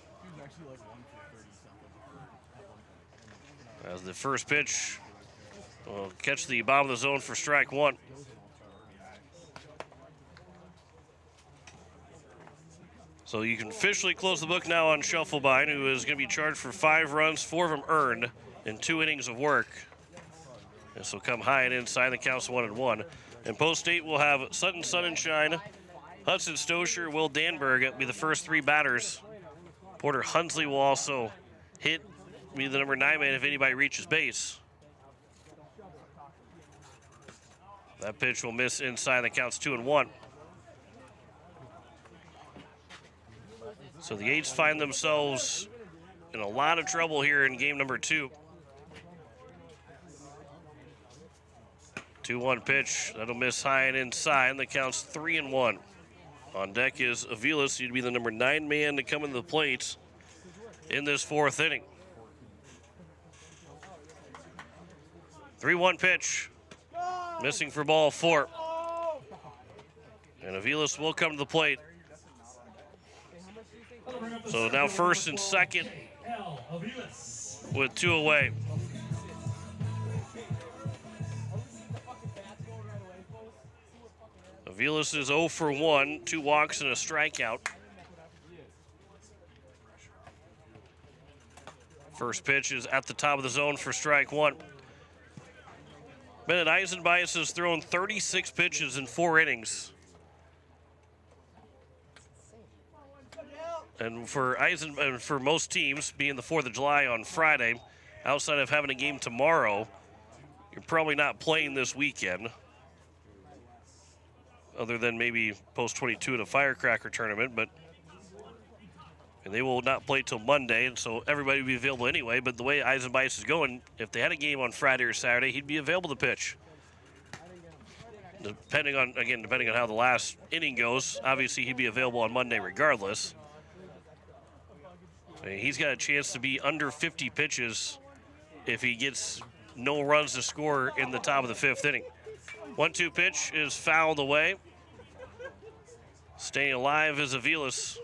As the first pitch will catch the bottom of the zone for strike 1. So you can officially close the book now on Schuffelbein, who is going to be charged for 5 runs, 4 of them earned in 2 innings of work. This will come high and inside. The count's 1-1. And Post State will have Sutton Sonnenschein, Hudson Stosher, Will Danberg be the first 3 batters. Porter Hunsley will also hit, be the number 9 man if anybody reaches base. That pitch will miss inside. The count's 2-1. So the Eights find themselves in a lot of trouble here in game number 2. 2-1 pitch. That'll miss high and inside. The count's 3-1. On deck is Aviles. He'd be the number 9 man to come into the plate in this 4th inning. 3-1 pitch. Missing for ball 4. And Aviles will come to the plate. So now first and second with 2 away. Aviles is 0 for 1, 2 walks and a strikeout. First pitch is at the top of the zone for strike 1. Bennett Eisenbias has thrown 36 pitches in 4 innings. And for most teams, being the 4th of July on Friday, outside of having a game tomorrow, you're probably not playing this weekend, other than maybe post 22 in a firecracker tournament, and they will not play till Monday, and so everybody will be available anyway. But the way Eisenbias is going, if they had a game on Friday or Saturday, he'd be available to pitch. Depending on how the last inning goes, obviously he'd be available on Monday regardless. He's got a chance to be under 50 pitches if he gets no runs to score in the top of the 5th inning. 1-2 pitch is fouled away. Staying alive is Aviles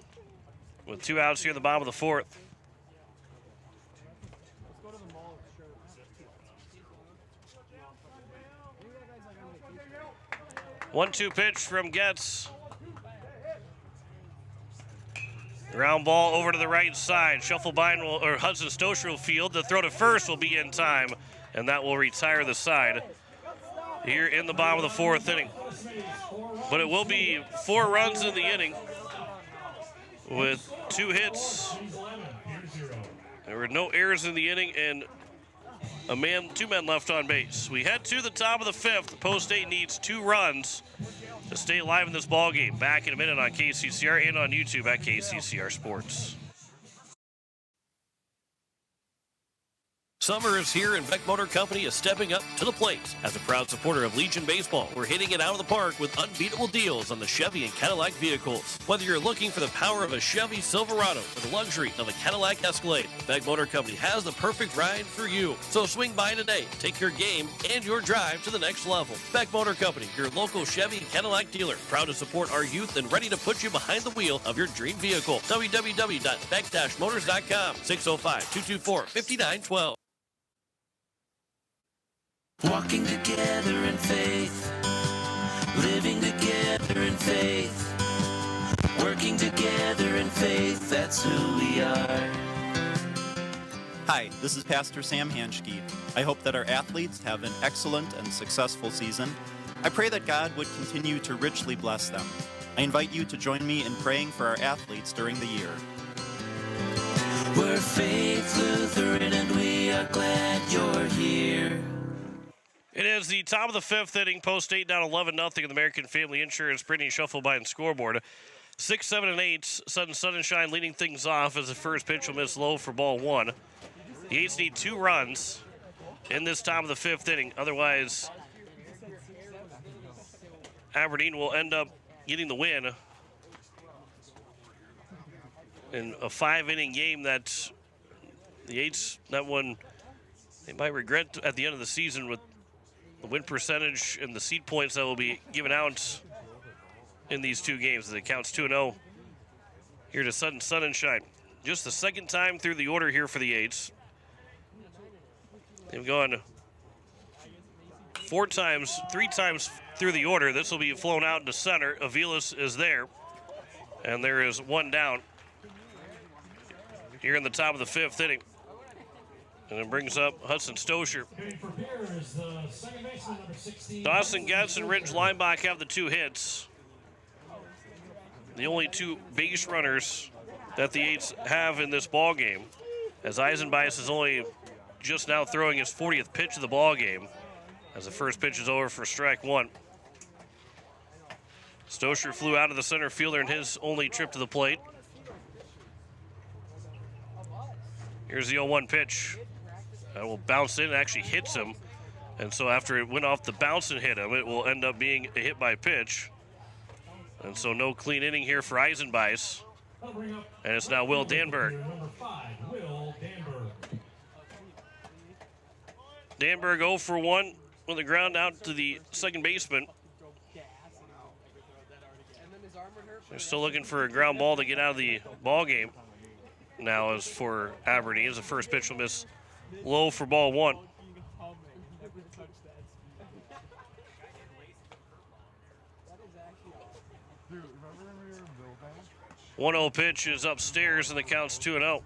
with 2 outs here in the bottom of the 4th. One-two pitch from Getz. Ground ball over to the right side. Schuffelbein or Hudson Stosher will field. The throw to first will be in time, and that will retire the side here in the bottom of the 4th inning. But it will be 4 runs in the inning with 2 hits. There were no errors in the inning and 2 men left on base. We head to the top of the 5th. Post State needs 2 runs to stay live in this ball game. Back in a minute on KCCR and on YouTube at KCCR Sports. Summer is here, and Beck Motor Company is stepping up to the plate. As a proud supporter of Legion Baseball, we're hitting it out of the park with unbeatable deals on the Chevy and Cadillac vehicles. Whether you're looking for the power of a Chevy Silverado or the luxury of a Cadillac Escalade, Beck Motor Company has the perfect ride for you. So swing by today. Take your game and your drive to the next level. Beck Motor Company, your local Chevy and Cadillac dealer. Proud to support our youth and ready to put you behind the wheel of your dream vehicle. www.beck-motors.com. 605-224-5912. Walking together in faith, living together in faith, working together in faith, that's who we are. Hi, this is Pastor Sam Hanschke. I hope that our athletes have an excellent and successful season. I pray that God would continue to richly bless them. I invite you to join me in praying for our athletes during the year. We're Faith Lutheran and we are glad you're here. It is the top of the fifth inning, post 8 down 11-0 in the American Family Insurance Brittany Shufflebine scoreboard. 6, 7, and 8, Sudden Sunshine leading things off as the first pitch will miss low for ball 1. The Eights need 2 runs in this top of the fifth inning. Otherwise, Aberdeen will end up getting the win in a 5-inning game that the Eights, that one, they might regret at the end of the season with the win percentage and the seed points that will be given out in these 2 games. It counts 2-0 here to Sudden Sunshine. Just the second time through the order here for the Eights. They've gone 3 times through the order. This will be flown out into center. Aviles is there, and there is 1 down here in the top of the fifth inning. And it brings up Hudson Stosher. Dawson Getz and Ridge Lineback have the 2 hits. The only 2 base runners that the Eights have in this ball game, as Eisenbeis is only just now throwing his 40th pitch of the ball game, as the first pitch is over for strike 1. Stosher flew out of the center fielder in his only trip to the plate. Here's the 0-1 pitch. That will bounce in and actually hits him. And so after it went off the bounce and hit him, it will end up being a hit by pitch. And so no clean inning here for Eisenbeis. And it's now Will Danberg. Danberg 0 for 1 with the ground out to the second baseman. They're still looking for a ground ball to get out of the ball game. Now as for Aberdeen, as the first pitch will miss low for ball 1. One 0 pitch is upstairs and the count's 2-0.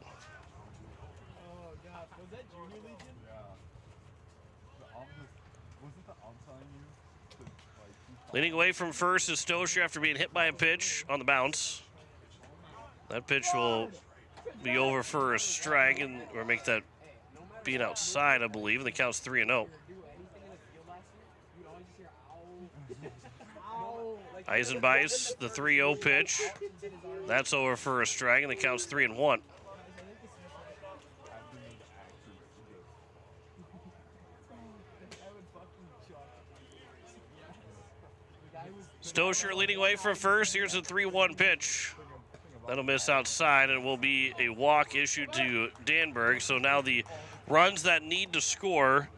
Leading away from first is Stosher after being hit by a pitch on the bounce. That pitch will be over for a strike and or make that being outside, I believe, and the count's 3-0. Eisenbeis, the 3-0 pitch. That's over for a strike, and the count's 3-1. Stosher leading away from first. Here's a 3-1 pitch. That'll miss outside, and it will be a walk issued to Danberg. So now the runs that need to score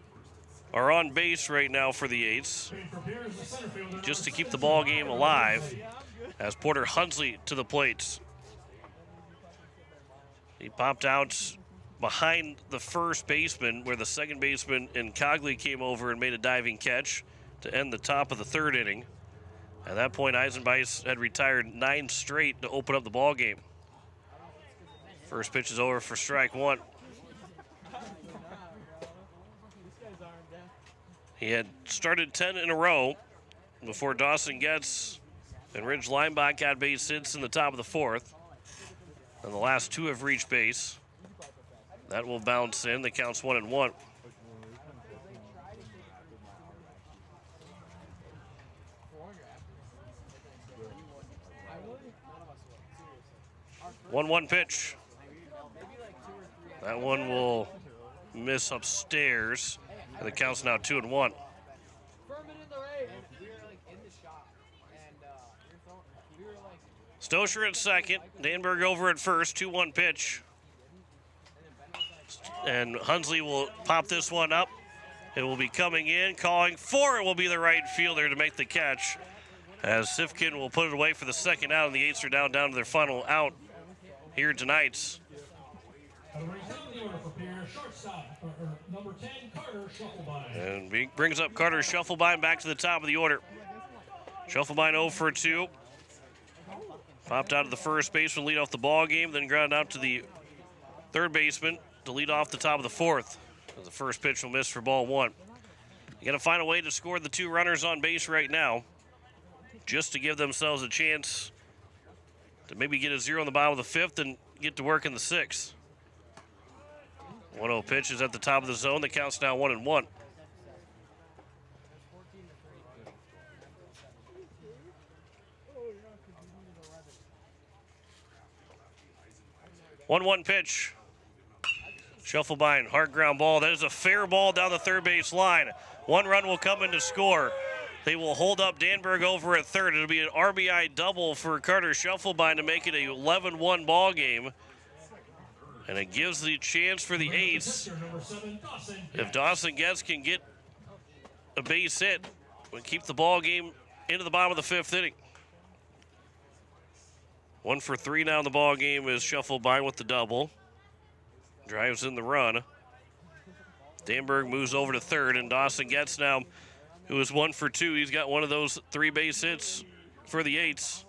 are on base right now for the Eights, just to keep the ball game alive, as Porter Hunsley to the plate. He popped out behind the first baseman, where the second baseman and Cogley came over and made a diving catch to end the top of the third inning. At that point, Eisenbeis had retired 9 straight to open up the ball game. First pitch is over for strike 1. He had started 10 in a row before Dawson Getz and Ridge Lineback got base hits in the top of the 4th. And the last 2 have reached base. That will bounce in. The count's 1-1. 1-1 pitch. That one will miss upstairs. And the count's now 2-1. Stosher at second. Danberg over at first. 2-1 pitch. And Hunsley will pop this one up. It will be coming in. Calling for it will be the right fielder to make the catch. As Sifkin will put it away for the second out, and the Eights are down to their final out here tonight. And brings up Carter Shufflebein back to the top of the order. Shufflebein 0 for 2. Popped out of the first baseman, lead off the ball game, then ground out to the third baseman to lead off the top of the fourth. The first pitch will miss for ball one. You got to find a way to score the 2 runners on base right now, just to give themselves a chance to maybe get a 0 in the bottom of the fifth and get to work in the sixth. 1-0 pitch is at the top of the zone. The count's now 1-1. One pitch. Shufflebein, hard ground ball. That is a fair ball down the third base line. 1 run will come in to score. They will hold up Danberg over at third. It'll be an RBI double for Carter Shufflebein to make it a 11-1 ball game. And it gives the chance for the Eights. If Dawson Getz can get a base hit, we'll keep the ball game into the bottom of the fifth inning. 1 for 3 now in the ball game is Shufflebein with the double. Drives in the run. Danberg moves over to third, and Dawson Getz now, who is 1 for 2. He's got one of those 3 base hits for the Eights.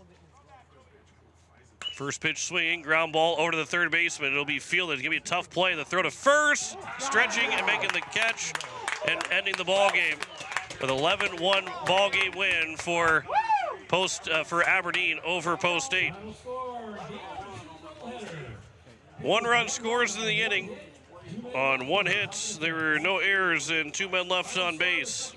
First pitch swinging, ground ball over to the third baseman. It'll be fielded. It's going to be a tough play. The throw to first, stretching and making the catch and ending the ball game with 11-1 ball game win for Aberdeen over Post 8. 1 run scores in the inning on 1 hit. There were no errors and 2 men left on base.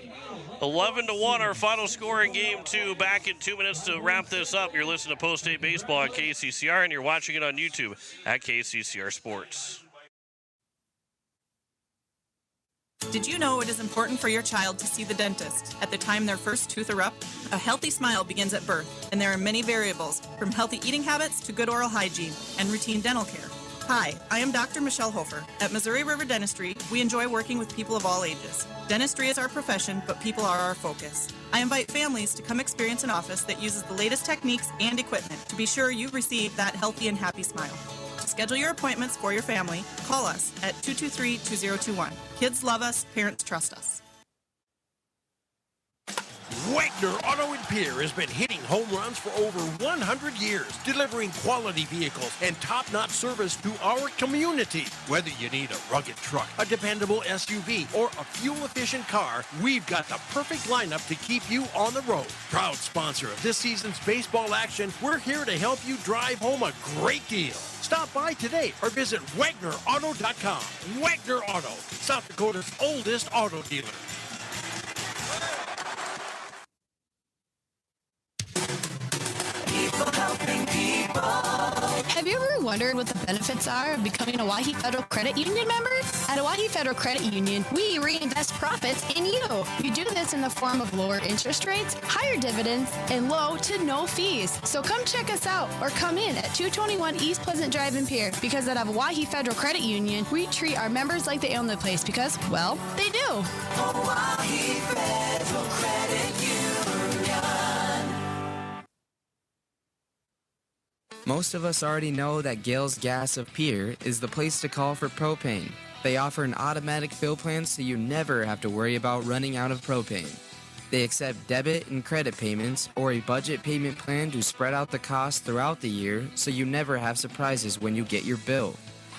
11-1 our final score in game 2. Back in 2 minutes to wrap this up. You're listening to Post 8 Baseball on KCCR, and you're watching it on YouTube at KCCR Sports. Did you know it is important for your child to see the dentist at the time their first tooth erupt? A healthy smile begins at birth, and there are many variables, from healthy eating habits to good oral hygiene and routine dental care. Hi, I am Dr. Michelle Hofer. At Missouri River Dentistry, we enjoy working with people of all ages. Dentistry is our profession, but people are our focus. I invite families to come experience an office that uses the latest techniques and equipment to be sure you receive that healthy and happy smile. To schedule your appointments for your family, call us at 223-2021. Kids love us, parents trust us. Wagner Auto in Pierre has been hitting home runs for over 100 years, delivering quality vehicles and top-notch service to our community. Whether you need a rugged truck, a dependable SUV, or a fuel-efficient car, we've got the perfect lineup to keep you on the road. Proud sponsor of this season's baseball action, we're here to help you drive home a great deal. Stop by today or visit WagnerAuto.com. Wagner Auto, South Dakota's oldest auto dealer. Have you ever wondered what the benefits are of becoming a Owyhee Federal Credit Union member? At Owyhee Federal Credit Union, we reinvest profits in you. We do this in the form of lower interest rates, higher dividends, and low to no fees. So come check us out or come in at 221 East Pleasant Drive in Pierre, because at Owyhee Federal Credit Union, we treat our members like they own the place because, well, they do. Owyhee Federal Credit Union. Most of us already know that Gales Gas of Pierre is the place to call for propane. They offer an automatic fill plan so you never have to worry about running out of propane. They accept debit and credit payments or a budget payment plan to spread out the cost throughout the year so you never have surprises when you get your bill.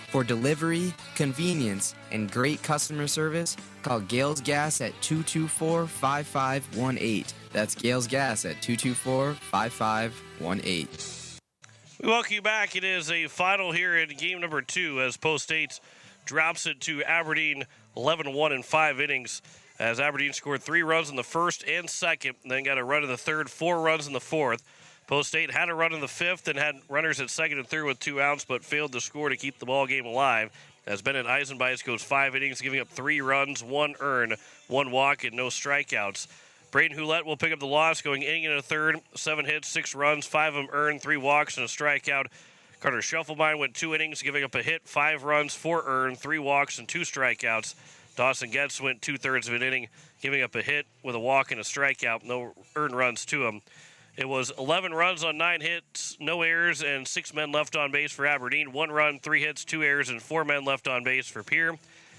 For delivery, convenience, and great customer service, call Gales Gas at 224-5518. That's Gales Gas at 224-5518. We welcome you back. It is a final here in game number 2 as Post 8 drops it to Aberdeen 11-1 in 5 innings, as Aberdeen scored 3 runs in the first and second, and then got a run in the third, 4 runs in the fourth. Post State had a run in the 5th and had runners at 2nd and 3rd with 2 outs, but failed to score to keep the ball game alive. As Bennett Eisenbeis goes 5 innings, giving up 3 runs, 1 earned, 1 walk, and no strikeouts. Braden Houlette will pick up the loss, going inning and a third, 7 hits, 6 runs, 5 of them earned, 3 walks, and a strikeout. Carter Scheffelbein went 2 innings, giving up a hit, 5 runs, 4 earned, 3 walks, and 2 strikeouts. Dawson Getz went 2/3 of an inning, giving up a hit with a walk and a strikeout, no earned runs to him. It was 11 runs on 9 hits, no errors, and 6 men left on base for Aberdeen. 1 run, 3 hits, 2 errors, and 4 men left on base for Pierre.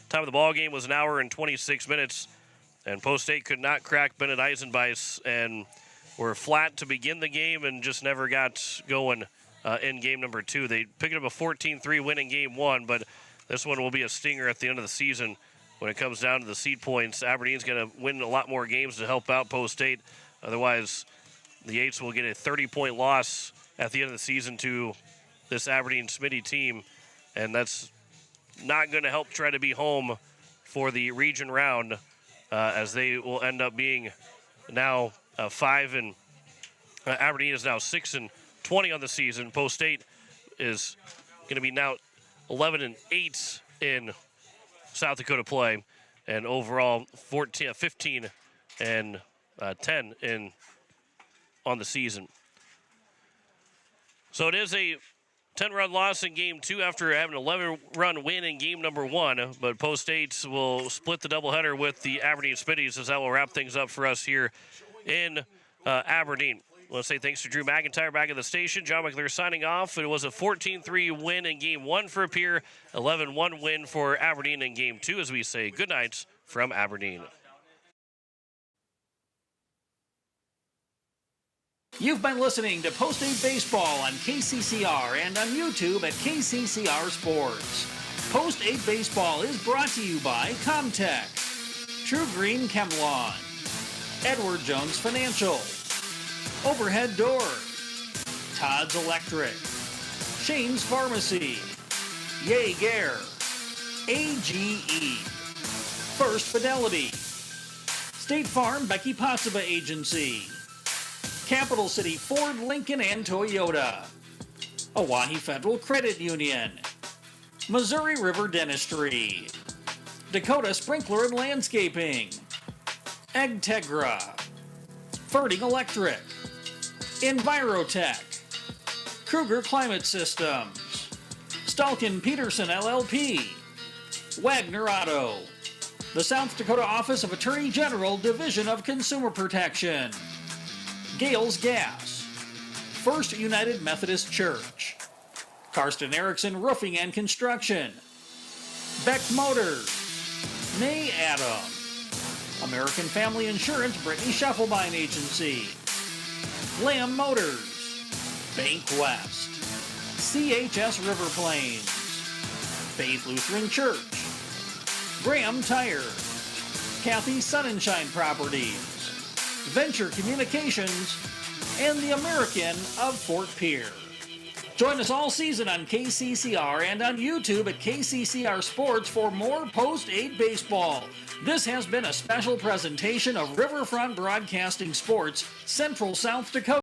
Time of the ball game was 1 hour and 26 minutes, and Post State could not crack Bennett Eisenbeis and were flat to begin the game and just never got going in game number 2. They picked up a 14-3 win in game 1, but this one will be a stinger at the end of the season when it comes down to the seed points. Aberdeen's going to win a lot more games to help out Post State. Otherwise, the Eights will get a 30-point loss at the end of the season to this Aberdeen Smitty team, and that's not going to help try to be home for the region round, as they will end up being now 5 and Aberdeen is now 6-20 on the season. Post State is going to be now 11-8 in South Dakota play, and overall 15 and 10 in on the season. So it is a 10-run loss in game 2 after having an 11-run win in game number 1, but Post State will split the doubleheader with the Aberdeen Smitties, as that will wrap things up for us here in Aberdeen. I want to say thanks to Drew McIntyre back at the station. John McClure signing off. It was a 14-3 win in game 1 for Pierre, 11-1 win for Aberdeen in game 2, as we say good nights from Aberdeen. You've been listening to Post 8 Baseball on KCCR and on YouTube at KCCR Sports. Post 8 Baseball is brought to you by Comtech, True Green Chemlon, Edward Jones Financial, Overhead Door, Todd's Electric, Shane's Pharmacy, Jaeger, AGE, First Fidelity, State Farm Becky Possiba Agency, Capital City Ford, Lincoln, and Toyota, Oahe Federal Credit Union, Missouri River Dentistry, Dakota Sprinkler and Landscaping, Egtegra, Ferding Electric, Envirotech, Kruger Climate Systems, Stalkin Peterson LLP, Wagner Auto, the South Dakota Office of Attorney General, Division of Consumer Protection, Gales Gas, First United Methodist Church, Karsten Erickson Roofing and Construction, Beck Motors, May Adam, American Family Insurance Brittany Scheffelbein Agency, Lamb Motors, Bank West, CHS River Plains, Faith Lutheran Church, Graham Tire, Kathy Sunshine Properties, Venture Communications, and the American of Fort Pierre. Join us all season on KCCR and on YouTube at KCCR Sports for more Post 8 Baseball. This has been a special presentation of Riverfront Broadcasting Sports, Central South Dakota.